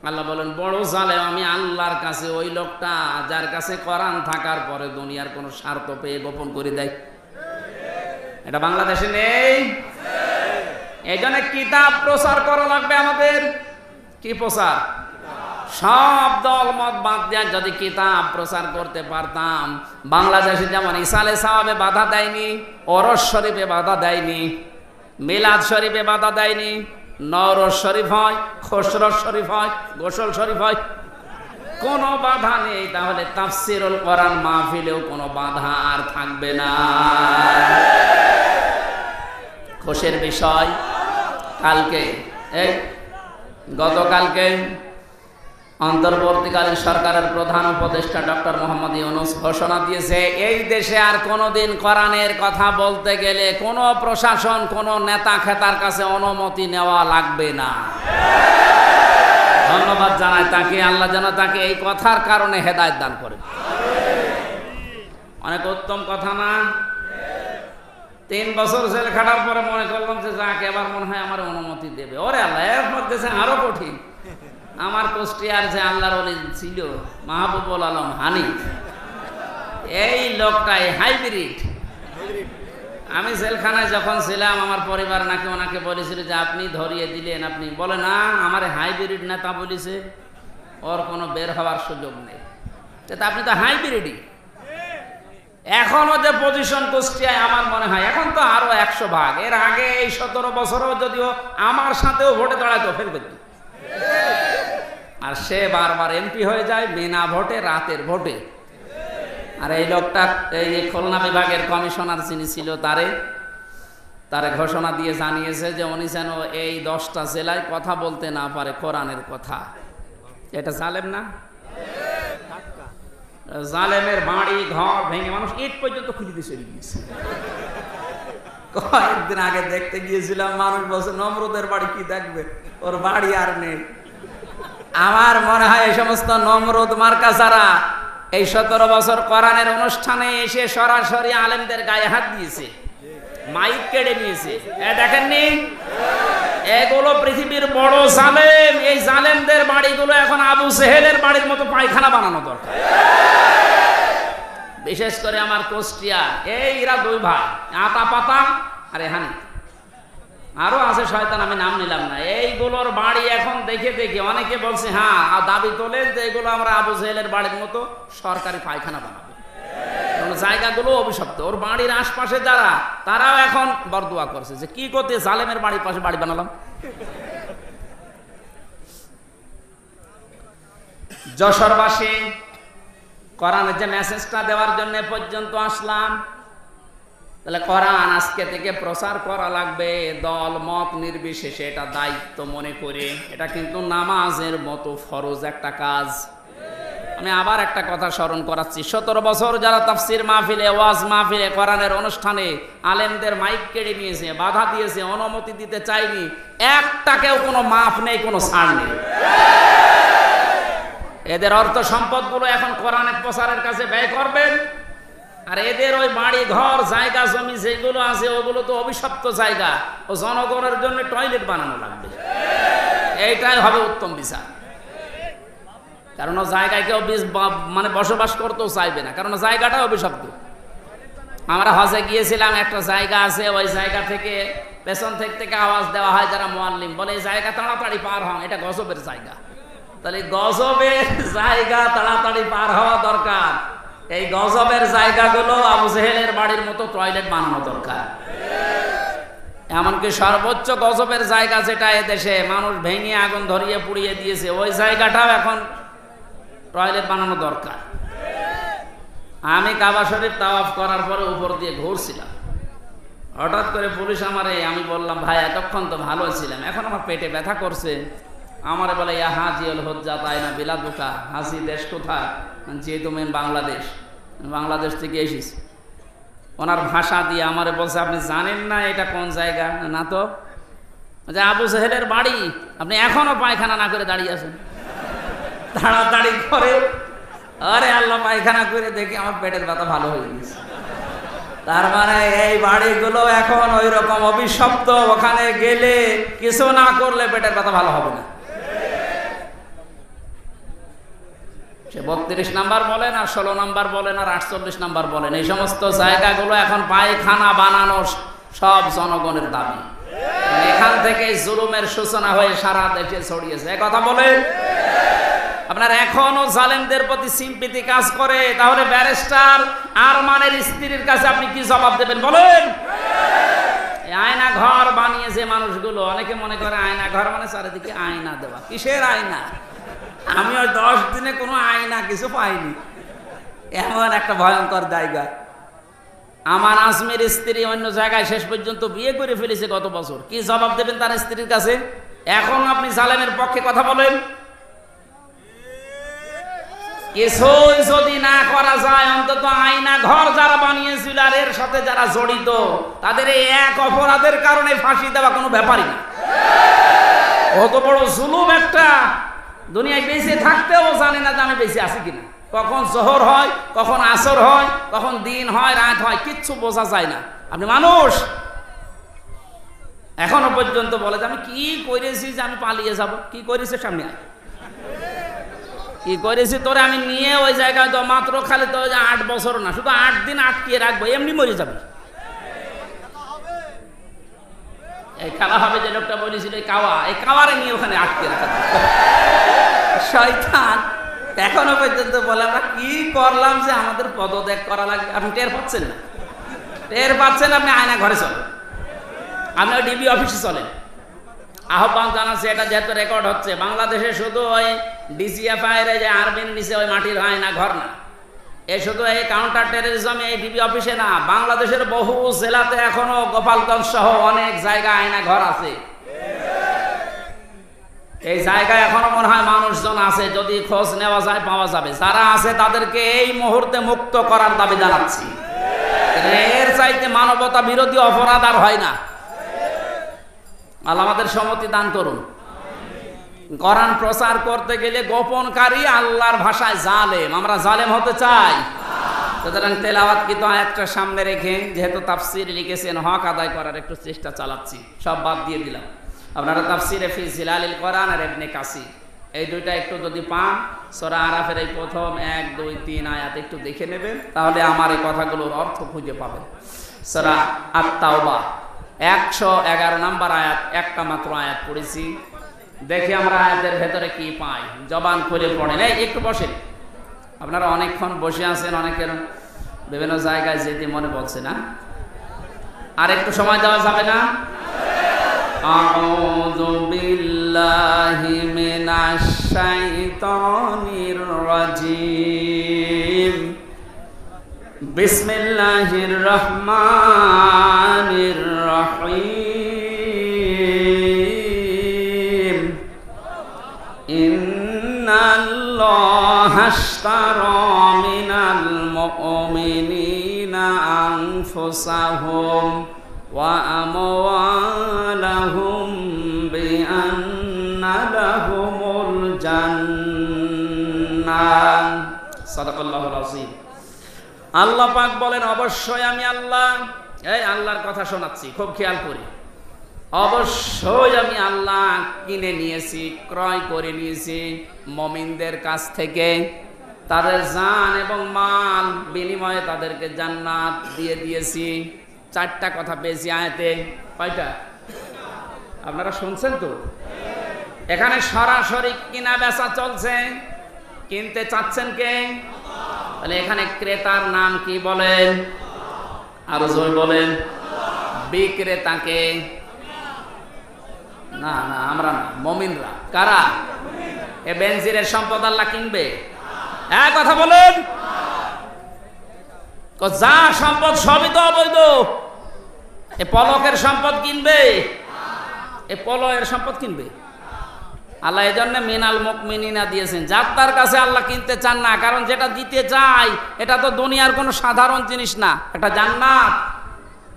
আল্লাহ বলেন বড় জালেম আমি আল্লাহর কাছে ওই লোকটা যার কাছে কোরআন থাকার পরে দুনিয়ার কোনো স্বার্থ পেয়ে গোপন করে দেয়। এটা বাংলাদেশে নেই। এই জন্য কিতাব প্রচার করা লাগবে আমাদের। কি প্রচার? সব দল মত বাদ দিয়ে যদি কিতাব প্রচার করতে পারতাম, বাংলাদেশে যেমন ইসালে সাওয়াবে বাধা দেয়নি, ওরস শরীফে বাধা দেয়নি, মিলাদ শরীফে বাধা দেয়নি, নওরোজ শরীফ হয়, খসরত শরীফ হয়, গোসল শরীফ হয়, কোনো বাধা নেই, তাহলে তাফসিরুল কোরআন মাহফিলেও কোনো বাধা আর থাকবে না। খুশির বিষয়, কালকে গতকালকে অন্তর্বর্তীকালীন সরকারের প্রধান উপদেষ্টা ডক্টর মোহাম্মদ ইউনূস ঘোষণা দিয়েছে, এই দেশে আর কোনোদিন কোরআনের কথা বলতে গেলে কোনো প্রশাসন, কোনো নেতা খেতার কাছে অনুমতি নেওয়া লাগবে না। ধন্যবাদ জানাই তাকে, আল্লাহ যেন তাকে এই কথার কারণে হেদায়েত দান করে। অনেক উত্তম কথা না? 3 বছর জেল খাটার পরে মনে করলাম যে যাক, এবার মনে হয় আমার অনুমতি দেবে। ওরে আল্লাহ, এরপর দেশে আরো কঠিন। আমার কুষ্টিয়ার যে আল্লাহর ওলি ছিল মাহবুবুল আলম হানিফ, এই লোকটাই হাইব্রিড। আমি জেলখানায় যখন ছিলাম, আমার পরিবার নাকি ওনাকে বলেছিল যে আপনি ধরিয়ে দিলেন, আপনি বলে না আমার হাইব্রিড নেতা বলেছে, ওর কোনো বের হওয়ার সুযোগ নেই। আপনি তো হাইব্রিডই। এখনো যে পজিশন কুষ্টিয়ায়, আমার মনে হয় এখন তো আরো 100 ভাগ। এর আগে এই 17 বছরও যদিও আমার সাথেও ভোটে দাঁড়াতো ফেল করত, আর সে বারবার এমপি হয়ে যায় বিনা ভোটে, রাতের ভোটে। আর এই লোকটা এই খুলনা বিভাগের কমিশনার যিনি ছিল তারে ঘোষণা দিয়ে জানিয়েছে যে উনি যেন এই 10টা জেলায় কথা বলতে না পারে কোরআনের কথা। এটা জালেম না? জালেমের বাড়ি ঘর ভেঙে মানুষ ইট পর্যন্ত খুঁজে দিয়ে চলে গিয়েছে। কয়েকদিন আগে দেখতে গিয়েছিলাম, মানুষ বলছে নমরুদের বাড়ি কি দেখবে, ওর বাড়ি আর নেই। আমার মনে হয় এই সমস্ত নমরুদ মার্কা যারা এই 17 বছর কোরআনের অনুষ্ঠানে এসে সরাসরি আলেমদের গায়ে হাত দিয়েছে, মাইক কেড়ে নিয়েছে, দেখেননি? এগুলো পৃথিবীর বড় জালেম। এই জালেমদের বাড়িগুলো এখন আবু জেহেলের বাড়ির মতো পায়খানা বানানো দরকার। বিশেষ করে আমার কুষ্টিয়া এরা 2 ভাই, আতা পাতা আর হানি, আরো আছে শয়তান, আমি নাম নিলাম না। এইগুলোর বাড়ি এখন দেখে দেখে অনেকে বলছে হ্যাঁ দাবি তোলেন যে এগুলো আমরা আবু জেহেলের বাড়ির মতো সরকারি পায়খানা বানাবো। জায়গাগুলো অভিশপ্ত। ওর বাড়ির আশপাশে যারা, তারাও এখন বরদোয়া করছে যে কি করতে জালেমের বাড়ির পাশে বাড়ি বানালাম। যশোরবাসী, কোরআনের যে মেসেজটা দেওয়ার জন্য পর্যন্ত আসলাম, তাহলে কোরআন আজকে থেকে প্রচার করা লাগবে দল মত নির্বিশেষে, এটা দায়িত্ব মনে করে। এটা কিন্তু নামাজের মতো ফরজ একটা কাজ। আমি আবার একটা কথা স্মরণ করাচ্ছি, 17 বছর যারা তাফসির মাহফিলে, ওয়াজ মাহফিলে, কোরআনের অনুষ্ঠানে আলেমদের মাইক কেড়ে নিয়েছে, বাধা দিয়েছে, অনুমতি দিতে চাইনি, একটাকেও কোনো মাফ নেই, কোনো ছাড় নেই। এদের অর্থ সম্পদগুলো এখন কোরআনের প্রচারের কাছে ব্যয় করবেন। আর এদের ওই বাড়ি ঘর জায়গা জমি যেগুলো আছে ওগুলো তো অভিশপ্ত জায়গা, ও জনগণের জন্য টয়লেট বানানো লাগবে। এইটাই হবে উত্তম বিচার। কারণ ও জায়গায় কেউ মানে বসবাস করতেও চাইবে না, কারণ জায়গাটা অভিশপ্ত। আমরা হজে গিয়েছিলাম, একটা জায়গা আছে, ওই জায়গা থেকে পেছন থেকে আওয়াজ দেওয়া হয় যারা মুআল্লিম, বলে এই জায়গা তাড়াতাড়ি পার হন, এটা গজবের জায়গা। তাহলে গজবের জায়গা তাড়াতাড়ি পার হওয়া দরকার। এই গজবের জায়গাগুলো আবু জেহেলের বাড়ির মতো টয়লেট বানানো দরকার। এমনকি সর্বোচ্চ গজবের জায়গা যেটা এদেশে মানুষ ভেঙে আগুন ধরিয়ে পুড়িয়ে দিয়েছে, ওই জায়গাটাও এখন টয়লেট বানানো দরকার। আমি কাবা শরীফ তাওয়াফ করার পরে উপর দিয়ে ঘুরছিলাম, হঠাৎ করে পুলিশ আমারে, আমি বললাম ভাই এতক্ষণ তো ভালো ছিলাম, এখন আমার পেটে ব্যথা করছে। আমারে বলে ইয়া হাজিউল হুজ্জাত আইনা বিলাদুকা, হাজি দেশ কোথায়? যে তুমি বাংলাদেশ থেকে এসেছি। ওনার ভাষা দিয়ে আমারে বলছে আপনি জানেন না এটা কোন জায়গা? না তো। যে আবু জেহেলের বাড়ি, আপনি এখনো পায়খানা না করে দাঁড়িয়ে আছেন। তাড়াতাড়ি করে, আরে আল্লাহ, পায়খানা করে দেখি আমার পেটের ব্যথা ভালো হয়ে গেছে। তার মানে এই বাড়িগুলো এখন ওই রকম অভিশপ্ত, ওখানে গেলে কিছু না করলে পেটের ব্যথা ভালো হবে না। সে 32 নাম্বার বলেন আর 16 নাম্বার বলেন আর 48 নাম্বার বলেন, এই সমস্ত জায়গাগুলো এখন পায়খানা বানানো সব জনগণের দাবি। এখান থেকে জুলুমের সূচনা হয়ে সারা দেশে ছড়িয়েছে। এই কথা বলেন। আপনার এখনো জালেমদের প্রতি সিম্পিতি কাজ করে, তাহলে ব্যারিস্টার আরমানের স্ত্রীর কাছে আপনি কি জবাব দেবেন বলেন? আয়না ঘর বানিয়েছে মানুষগুলো। অনেকে মনে করে আয়না ঘর মানে চারিদিকে আয়না দেওয়া। কিসের আয়না? আমি ওই 10 দিনে কোনো আয়না কিছু পাইনি, এমন একটা ভয়ঙ্কর জায়গা। আমার আজমের স্ত্রী অন্য জায়গায় শেষ পর্যন্ত বিয়ে করে ফেলেছে গত বছর। কি জবাব দেবেন তার স্ত্রীর কাছে? এখন আপনি জালেমের পক্ষে কথা বলেন। কিছুই যদি না করা যায়, অন্তত আয়না ঘর যারা বানিয়েছিল আর এর সাথে যারা জড়িত, তাদের এই এক অপরাধের কারণে ফাঁসি দেওয়া কোনো ব্যাপারই না। অত বড় জুলুম একটা, দুনিয়ায় বেঁচে থাকতেও জানে না যে আমি বেঁচে আছি কিনা। কখন জোহর হয়, কখন আসর হয়, কখন দিন হয়, রাত হয়, কিচ্ছু বোঝা যায় না। আপনি মানুষ, এখনো পর্যন্ত বলে যে আমি কি করেছি যে আমি পালিয়ে যাব। কি করেছে? সামনে আয়। কি করেছি তোরে আমি নিয়ে ওই জায়গায় তো মাত্র খালি তো 8 বছর না, শুধু 8 দিন আটকিয়ে রাখবো, এমনি মরে যাবে। এই খেলা হবে যে লোকটা বলেছিল, এই কাওয়ারে নিয়ে ওখানে আটকে রাখা শয়তান। এখনো পর্যন্ত বলে আমরা কি করলাম যে আমাদের পদত্যাগ করা লাগবে। আপনি টের পাচ্ছেন না? টের পাচ্ছেন? আপনি আয়না ঘরে চলেন, আপনি ওই ডিবি অফিসে চলেন। আহ্বান জানাচ্ছে, এটা যেহেতু রেকর্ড হচ্ছে, বাংলাদেশে শুধু ওই ডিসিএফআই এর যে আরবির নিচে ওই মাটির আয়না ঘর না, এই শুধু এই কাউন্টার টেররিজম এই ডিবি অফিসে না, বাংলাদেশের বহু জেলাতে এখনো গোপালগঞ্জ সহ অনেক জায়গায় আয়না ঘর আছে। এই জায়গায় এখনো মনে হয় মানুষজন আছে, যদি খোঁজ নেওয়া যায় পাওয়া যাবে। যারা আছে তাদেরকে এই মুহূর্তে মুক্ত করার দাবি জানাচ্ছি। এর চাইতে মানবতা বিরোধী অপরাধ আর হয় না। আল্লাহ আমাদের সম্মতি দান করুন। কোরআন প্রচার করতে গেলে গোপনকারী আল্লাহর ভাষায় জালেম, আমরা জালেম হতে চাই। সুতরাং তেলাওয়াতকৃত আয়াতটা সামনে রেখে যেহেতু তাফসীর লিখেছেন, হক আদায় করার একটু চেষ্টা চালাচ্ছি। সব বাদ দিয়ে দিলাম। আপনারা তাফসীরে ফি জিলালিল কোরআন আর ইবনে কাসির এই দুইটা একটু যদি পান, সূরা আরাফের এই প্রথম 1, 2, 3 আয়াত একটু দেখে নেবেন, তাহলে আমার এই কথাগুলোর অর্থ খুঁজে পাবেন। সূরা আত-তাওবা 111 নম্বর আয়াত, একটা মাত্র আয়াত পড়েছি। দেখি আমরা আয়াতের ভেতরে কি পাই। জবান খুলে পড়েন। এই একটু বসেন, আপনারা অনেকক্ষণ বসে আছেন, অনেকের বিভিন্ন জায়গায় যেতে মনে পড়ছে না। আর একটু সময় দেওয়া যাবে না? আউযু বিল্লাহি মিনাশ শাইতানির রাজিম। বিসমিল্লাহির রহমানির রহিম। ইন্নাল্লাহা আশতারা মিনাল মুমিনিনা আনফুসাহুম ওয়া আমওয়ালাহুম বিআন্না লাহুমুল জান্নাহ। সাদাকাল্লাহুল আযীম। আল্লাহ পাক বলেন, অবশ্যই আমি আল্লাহ, এই আল্লাহর কথা শোনাচ্ছি, খুব খেয়াল করি। অবশ্যই আমি আল্লাহ কিনে নিয়েছি, ক্রয় করে নিয়েছি মুমিনদের কাছ থেকে, তাদের জান এবং মাল বিনিময়ে তাদেরকে জান্নাত দিয়ে দিয়েছি। 4টা কথা পেয়েছি আয়াতে। কয়টা? আপনারা শুনছেন তো? এখানে সরাসরি কিনা বেচা চলছে। কিনতে চাচ্ছেন কে? তাহলে এখানে ক্রেতার নাম কি বলেন? আরো জোরে বলেন। বিক্রেতাকে? না না, আমরা না, মুমিনরা। কারা? এ বেনজিরের সম্পদ আল্লাহ কিনবে? এক কথা বলেন। যা সম্পদ সবই তো অবৈধ। এ পলকের সম্পদ কিনবে? এ পলয়ের সম্পদ কিনবে? আল্লাহ এই জন্য মিনাল মুমিনিনা দিয়েছেন। যার তার কাছে আল্লাহ কিনতে চান না, কারণ যেটা দিতে চাই এটা তো দুনিয়ার কোনো সাধারণ জিনিস না, এটা জান্নাত।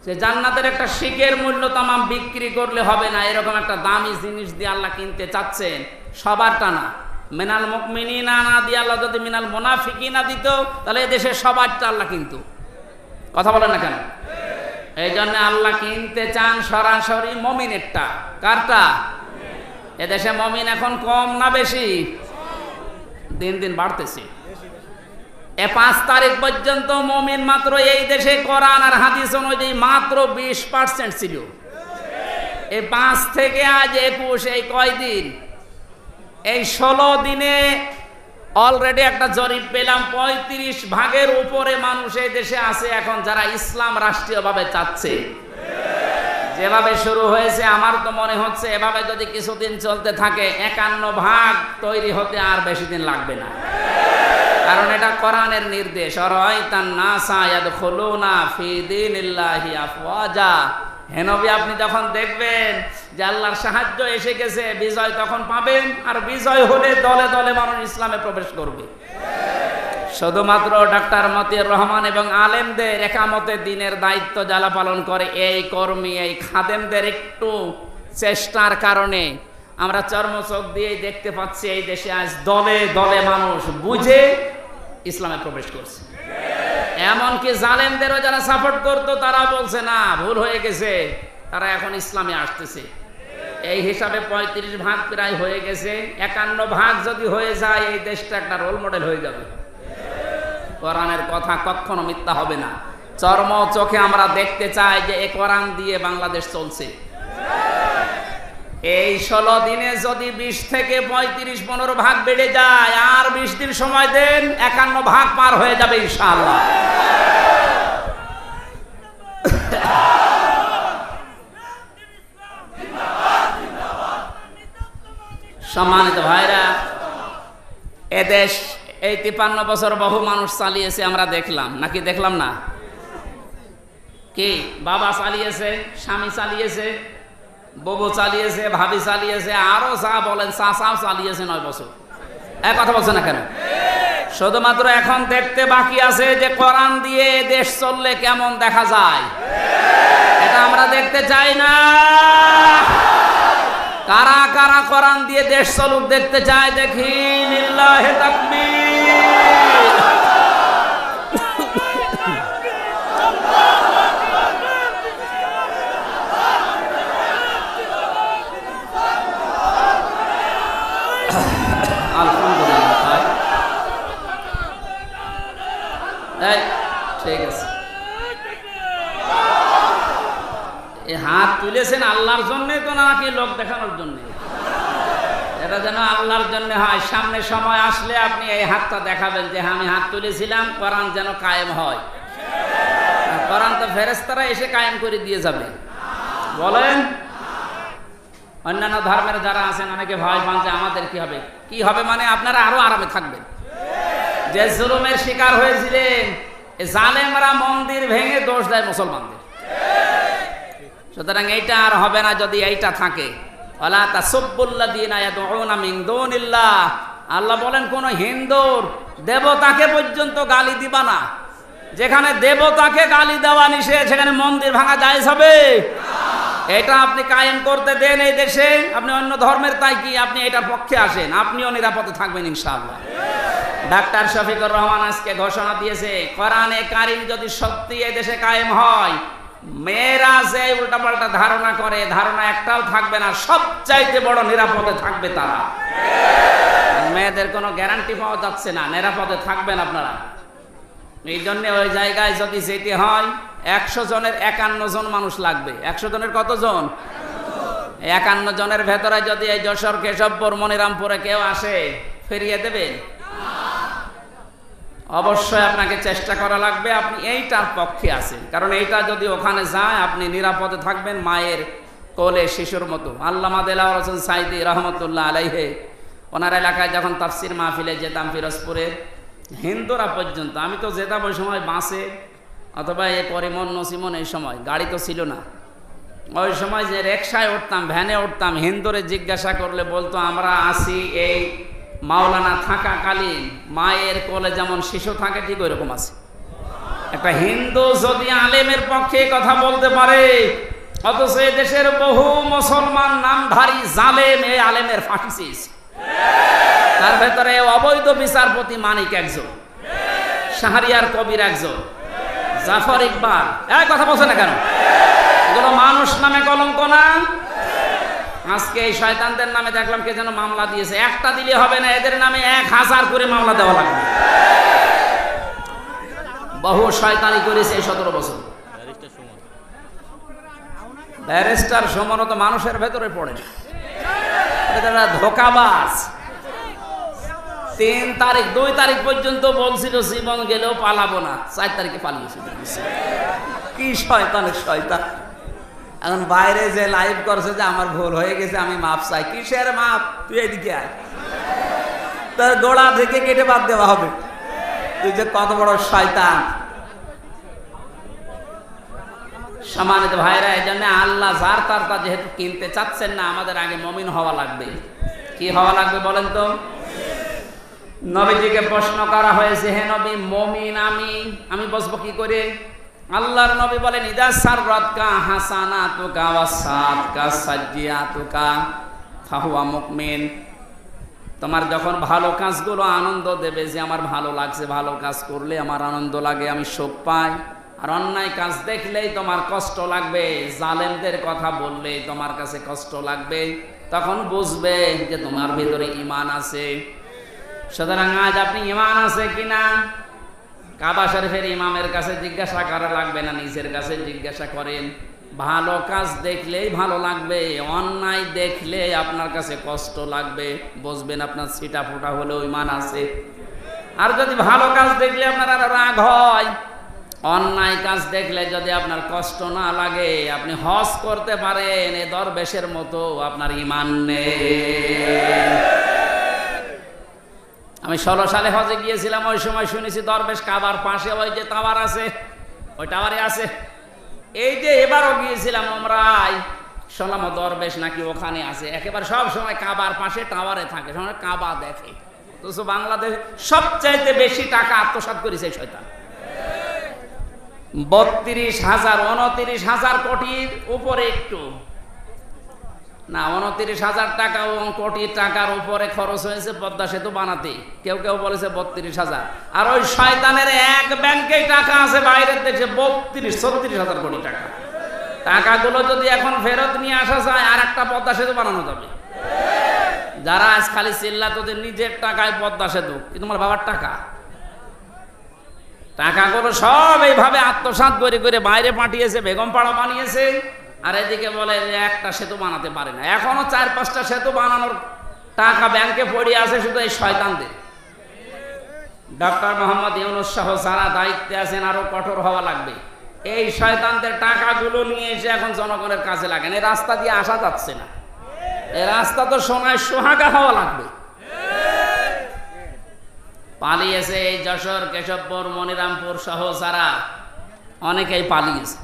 সে জান্নাতের একটা শিকের মূল্য তামাম বিক্রি করলে হবে না, এরকম একটা দামি জিনিস দিয়ে আল্লাহ কিনতে চাচ্ছেন। সবারটা না। মিনাল মুমিনিনা না দিয়ে আল্লাহ যদি মিনাল মুনাফিকিনা দিত, তাহলে এদেশে সবারটা আল্লাহ কিন্তু। কথা বলেন না কেন? এই জন্য আল্লাহ কিনতে চান সরাসরি মুমিনেরটা। কারটা? এদেশে মুমিন এখন কম না বেশি? দিন দিন বাড়তেছে। 5 তারিখ পর্যন্ত মুমিন মাত্র এই দেশে কোরআন আর হাদিস অনুযায়ী মাত্র 20% ছিল। এই 5 থেকে আজ 21, এই কয়দিন? এই 16 দিনে অলরেডি একটা জরিপ পেলাম, 35 ভাগের উপরে মানুষ এই দেশে আছে এখন যারা ইসলাম রাষ্ট্রীয়ভাবে চাচ্ছে। যেভাবে শুরু হয়েছে আমার তো মনে হচ্ছে এভাবে যদি কিছুদিন চলতে থাকে 51 ভাগ তৈরি হতে আর বেশি দিন লাগবে না। কারণ এটা কোরআনের নির্দেশ। আরাইতান নাসা ইয়াদখুলুনা ফি দীনিল্লাহি আফওয়াজা। হে নবী, আপনি যখন দেখবেন যে আল্লাহর সাহায্য এসে গেছে, বিজয় তখন পাবেন, আর বিজয় হলে দলে দলে মানুষ ইসলামে প্রবেশ করবে। শুধুমাত্র ডাক্তার মতিউর রহমান এবং আলেমদের একামতে দিনের দায়িত্ব যারা পালন করে, এই কর্মী, এই খাদেমদের একটু চেষ্টার কারণে আমরা চর্মচোখ দিয়ে দেখতে পাচ্ছি এই দেশে আজ দলে দলে মানুষ বুঝে ইসলামে প্রবেশ করছে। এমনকি জালেমদেরও যারা সাপোর্ট করতো তারা বলছে না, ভুল হয়ে গেছে, তারা এখন ইসলামে আসতেছে। এই হিসাবে 35 ভাগ প্রায় হয়ে গেছে। 51 ভাগ যদি হয়ে যায় এই দেশটা একটা রোল মডেল হয়ে যাবে। কোরআনের কথা কখনো মিথ্যা হবে না। চর্ম চোখে আমরা দেখতে চাই যে এই কোরআন দিয়ে বাংলাদেশ চলছে। এই 16 দিনে যদি 20 থেকে 35-15 ভাগ বেড়ে যায়, আর 20 দিন সময় দেন, 51 ভাগ পার হয়ে যাবে ইনশাআল্লাহ। সম্মানিত ভাইরা, এদেশ এই 53 বছর বহু মানুষ চালিয়েছে, আমরা দেখলাম নাকি দেখলাম না? কি বাবা চালিয়েছে, স্বামী চালিয়েছে, বউ চালিয়েছে, ভাবি চালিয়েছে, আরো যা বলেন চাচাও চালিয়েছে 9 বছর। এক কথা বলছে না কেন? শুধুমাত্র এখন দেখতে বাকি আছে যে কোরআন দিয়ে দেশ চললে কেমন দেখা যায়। এটা আমরা দেখতে চাই না। কারা কারা কোরআন দিয়ে দেশ চলুক দেখতে চায় দেখি? লিল্লাহি তাকবীর। আলহামদুলিল্লাহ, ঠিক আছে। এই হাত তুলেছেন আল্লাহর জন্য তো নাকি লোক দেখানোর জন্য? এটা যেন আল্লাহর জন্য হয়। সামনে সময় আসলে আপনি এই হাতটা দেখাবেন যে আমি হাত তুলেছিলাম, কোরআন যেন কায়েম হয়। কোরআন তো ফেরেশতারা এসে কায়েম করে দিয়ে যাবে। বলেন, অন্যান্য ধর্মের যারা আছেন অনেকে ভয় পান যে আমাদের কি হবে। কি হবে মানে আপনারা আরো আরামে থাকবেন। যে জুলুমের শিকার হয়েছিলেন, জালেমরা মন্দির ভেঙে দোষ দেয় মুসলমানদের। সুতরাং এইটা আর হবে না যদি এইটা থাকে। ওয়ালা তাসুব্বুল্লাযীনা ইয়াদউনা মিন দুনিল্লাহ, আল্লাহ বলেন কোন হিন্দুর দেবতাকে পর্যন্ত গালি দিবা না। যেখানে দেবতাকে গালি দেওয়া নিষেধ সেখানে মন্দির ভাঙা জায়েজ হবে? এটা আপনি কায়েম করতে দেন এই দেশে। আপনি অন্য ধর্মের তাই কি আপনি এটার পক্ষে আসেন, আপনিও নিরাপদে থাকবেন ইনশাআল্লাহ। ডাক্তার শফিকুর রহমান আজকে ঘোষণা দিয়েছে কোরআনে কারিম যদি সত্যি এই দেশে কায়েম হয়, মেয়েরা যে উল্টাপাল্টা ধারণা করে ধারণা একটাও থাকবে না, সবচাইতে বড় নিরাপদে থাকবে তারা। মেয়েদের কোনো গ্যারান্টি পাওয়া যাচ্ছে না, নিরাপদে থাকবেন আপনারা। এই জন্য ওই জায়গায় যদি যেতে হয় 100 জনের 51 জন মানুষ লাগবে। 100 জনের কতজন? 51 জনের ভেতরে যদি এই যশোর, কেশবপুর, মনিরামপুরে কেউ আসে, ফিরিয়ে দেবেন? অবশ্যই আপনাকে চেষ্টা করা লাগবে। আপনি এইটার পক্ষে আছেন, কারণ এইটা যদি ওখানে যায় আপনি নিরাপদে থাকবেন মায়ের কোলে শিশুর মতো। আল্লামা দেলাওয়ার হোসেন সাইদি রহমতুল্লাহ আলাইহে ওনার এলাকায় যখন তাফসির মাহফিলে যেতাম পিরোজপুরের, হিন্দুরা পর্যন্ত, আমি তো যেতাম ওই সময় বাসে অথবা এ পরিমন নসিমন, এই সময় গাড়ি তো ছিল না। ওই সময় যে রিকশায় উঠতাম, ভ্যানে উঠতাম, হিন্দুরে জিজ্ঞাসা করলে বলতো আমরা আসি এই মাওলানা থাকাকালীন মায়ের কোলে যেমন শিশু থাকে ঠিক ওই রকম আছে। একটা হিন্দু যদি আলেমের পক্ষে কথা বলতে পারে, অথচ এই দেশের বহু মুসলমান নামধারী জালেম এই আলেমের ফাঁসি চেয়েছে। তার ভেতরে অবৈধ বিচারপতি মানিক একজন, শাহরিয়ার কবির একজন, জাফর ইকবাল। এই কথা বলছে না কেন? এগুলো মানুষ নামে কলঙ্ক না? আজকে এই শয়তানদের নামে দেখলাম কে যেন মামলা দিয়েছে। একটা দিলে হবে না, এদের নামে 1000 করে মামলা দেওয়া লাগবে। বহু শয়তানি করেছে এই 17 বছর। ব্যারিস্টার সুমন তো মানুষের ভেতরে পড়ে, এটা ধোঁকাবাজ। 3 তারিখ 2 তারিখ পর্যন্ত বলছিল জীবন গেলেও পালাবো না, 4 তারিখে পালিয়েছিল। কি শয়তানের শয়তান। এখন বাইরে যে লাইভ করছে যে আমার ভুল হয়ে গেছে, আমি মাপ চাই। কিসের মাপ? তুই এদিকে আয়, তোর গোড়া থেকে কেটে বাদ দেওয়া হবে। তুই যে কত বড় শয়তান। সম্মানিত ভাইরা, এই জন্য আল্লাহ যার তার তা যেহেতু কিনতে চাচ্ছেন না, আমাদের আগে মুমিন হওয়া লাগবে। কি হওয়া লাগবে বলেন তো? নবীজিকে প্রশ্ন করা হয়েছে, হে নবী, মুমিন আমি বসবো কি করে? আল্লাহর নবী বলেন, ইদা সাররাতকা হাসানাতুকা ওয়া সাতকা সাজ্জিয়াতুকা ফাহুয়া মুমিন। তোমার যখন ভালো কাজগুলো আনন্দ দেবে, যে আমার ভালো লাগছে, ভালো কাজ করলে আমার আনন্দ লাগে, আমি সুখ পাই। আর অন্যায় কাজ দেখলেই তোমার কষ্ট লাগবে, জালেমদের কথা বললেই তোমার কাছে কষ্ট লাগবে, তখন বুঝবে যে তোমার ভিতরে ঈমান আছে। সুতরাং আজ আপনি ঈমান আছে কিনা কাবা শরীফের ইমামের কাছে জিজ্ঞাসা করা লাগবে না, নিজের কাছে জিজ্ঞাসা করেন। ভালো কাজ দেখলেই ভালো লাগবে, অন্যায় দেখলে আপনার কাছে কষ্ট লাগবে, বুঝবেন আপনার ছিটা ফোটা হলেও ঈমান আছে। আর যদি ভালো কাজ দেখলে আপনার আর রাগ হয়, অন্যায় কাজ দেখলে যদি আপনার কষ্ট না লাগে, আপনি হজ করতে পারেন এ দরবেশের মতো, আপনার ঈমান নেই। আমি 16 সালে হজে গিয়েছিলাম, ওই সময় শুনেছি দরবেশ কাবার পাশে ওই যে টাওয়ার আছে, ওই টাওয়ারে আছে। এই যে এবারও গিয়েছিলাম ওমরায়, শুনলাম দরবেশ নাকি ওখানে আছে, একেবারে সব সময় কাবার পাশে টাওয়ারে থাকে, সব কাবা দেখে। তো বাংলাদেশ সবচাইতে বেশি টাকা আত্মসাৎ করেছে শয়তান। 32,000 29,000 কোটির উপরে, একটু না 29,000 টাকা কোটি টাকার উপরে খরচ হয়েছে পদ্মা সেতু বানাতে। কেউ কেউ বলেছে 32,000। আর ওই শয়তানের এক ব্যাংকে টাকা আছে বাইরের দেশে 32-36,000 কোটি টাকা। টাকাগুলো যদি এখন ফেরত নিয়ে আসা যায়, আর একটা পদ্মা সেতু বানানো যাবে। যারা আজ খালি চিল্লা তোদের নিজের টাকায় পদ্মা সেতু, কিন্তু তোমার বাবার টাকা, টাকাগুলো সব এইভাবে আত্মসাৎ করে করে বাইরে পাঠিয়েছে, বেগমপাড়া বানিয়েছে, আর এদিকে বলে একটা সেতু বানাতে পারে না। এখনো 4-5টা সেতু বানানোর টাকা ব্যাংকে পড়ে আছে শুধু এই শয়তানদের। ডক্টর মোহাম্মদ ইউনূস সহ যারা দায়িত্বে আছেন আরো কঠোর হওয়া লাগবে। এই শয়তানদের টাকাগুলো নিয়ে এসে এখন জনগণের কাজে লাগেন। এই রাস্তা দিয়ে আসা যাচ্ছে না, এই রাস্তা তো সোনায় সোহাগা হওয়া লাগবে। পালিয়েছে এই যশোর, কেশবপুর, মনিরামপুর সহ যারা, অনেকেই পালিয়েছে।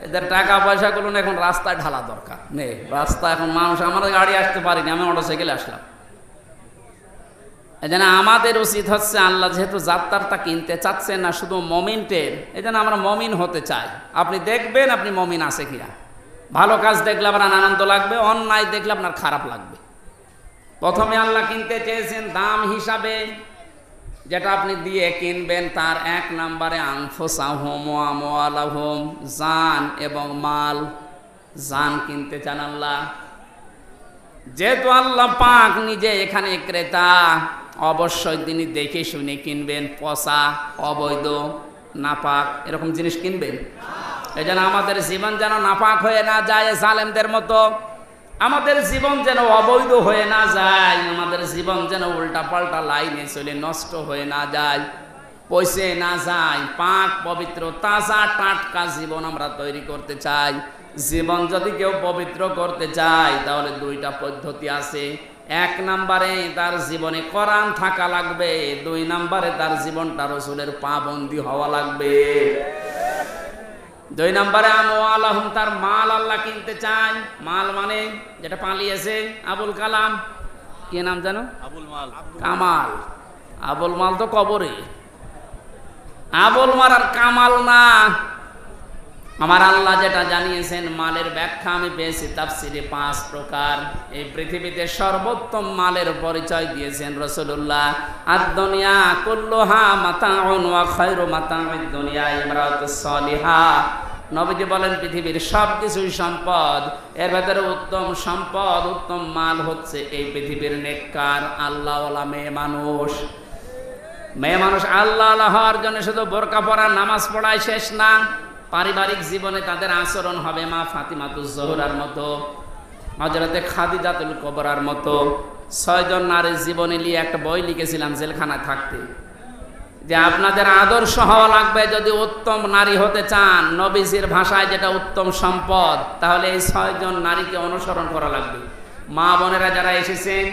এদের টাকা পয়সাগুলো এখন রাস্তায় ঢালা দরকার নেই। রাস্তা এখন মানুষ, আমাদের গাড়ি আসতে পারিনি, আমি মোটরসাইকেলে আসলাম। এই জন্য আমাদের উচিত হচ্ছে, আল্লাহ যেহেতু যাত্রাটা কিনতে চাচ্ছেন না শুধু মমিনটের, এই জন্য আমরা মমিন হতে চাই। আপনি দেখবেন আপনি মমিন আছে কিনা। ভালো কাজ দেখলে আপনার আনন্দ লাগবে, অন্যায় দেখলে আপনার খারাপ লাগবে। প্রথমে আল্লাহ কিনতে চেয়েছেন দাম হিসাবে, যেটা আপনি দিয়ে কিনবেন তার 1 নম্বরে আনফুসাহুম ওয়া আমওয়ালাহুম, জান এবং মাল। জান কিনতে চান আল্লাহ। যেহেতু আল্লাহ পাক নিজে এখানে ক্রেতা, অবশ্যই তিনি দেখে শুনে কিনবেন। পচা, অবৈধ, নাপাক এরকম জিনিস কিনবেন। এই জন্য আমাদের জীবন যেন নাপাক হয়ে না যায় জালেমদের মতো, আমাদের জীবন যেন অবৈধ হয়ে না যায়, আমাদের জীবন যেন উল্টা পাল্টা লাইনে চলে নষ্ট হয়ে না যায়, পয়সে না যায়। পাক পবিত্র তাজা টাটকা জীবন আমরা তৈরি করতে চাই। জীবন যদি কেউ পবিত্র করতে চায় তাহলে 2টা পদ্ধতি আছে। 1 নম্বরে তার জীবনে কোরআন থাকা লাগবে, 2 নম্বরে তার জীবনটা রাসূলের পাবন্দি হওয়া লাগবে। 2 নম্বরে আমওয়ালাহুম, তার মাল আল্লাহ কিনতে চান। মাল মানে যেটা পালিয়েছে, আবুল কালাম, কি নাম জানো? আবুল মাল, কামাল। আবুল মাল তো কবরে, আবুল মাল আর কামাল না। আমার আল্লাহ যেটা জানিয়েছেন, মালের ব্যাখ্যা আমি পেয়েছি তাফসিরে 5 প্রকার। এই পৃথিবীতে সর্বোত্তম মালের পরিচয় দিয়েছেন রাসূলুল্লাহ। আদ-দুনিয়া কুল্লুহা মাতাউন ওয়া খায়রু মাতাউদ দুনিয়া ইমরাতুস সালিহা। নবীজি বলেন পৃথিবীর সব কিছুই সম্পদ, এর ভেতরে উত্তম সম্পদ, উত্তম মাল হচ্ছে এই পৃথিবীর নেককার আল্লাহওয়ালা মেয়ে মানুষ। মেয়ে মানুষ আল্লাহওয়ালা হওয়ার জন্য শুধু বোরকা পরা, নামাজ পড়ায় শেষ না, পারিবারিক জীবনে তাদের আচরণ হবে মা ফাতিমাতুজ জোহরার মতো, হযরতে খাদিজাতুল কুবরার মতো। 6 জন নারীর জীবনী নিয়ে একটা বই লিখেছিলাম জেলখানায় থাকতে, যে আপনাদের আদর্শ হওয়া লাগবে যদি উত্তম নারী হতে চান। নবীজির ভাষায় যেটা উত্তম সম্পদ, তাহলে এই 6 জন নারীকে অনুসরণ করা লাগবে। মা বোনেরা যারা এসেছেন,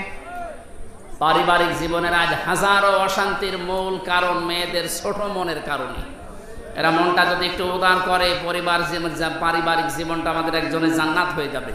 পারিবারিক জীবনের আজ হাজারো অশান্তির মূল কারণ মেয়েদের ছোট মনের কারণে। এরা মনটা যদি একটু উদার করে, পারিবারিক জীবনটা আমাদের একজনের জান্নাত হয়ে যাবে।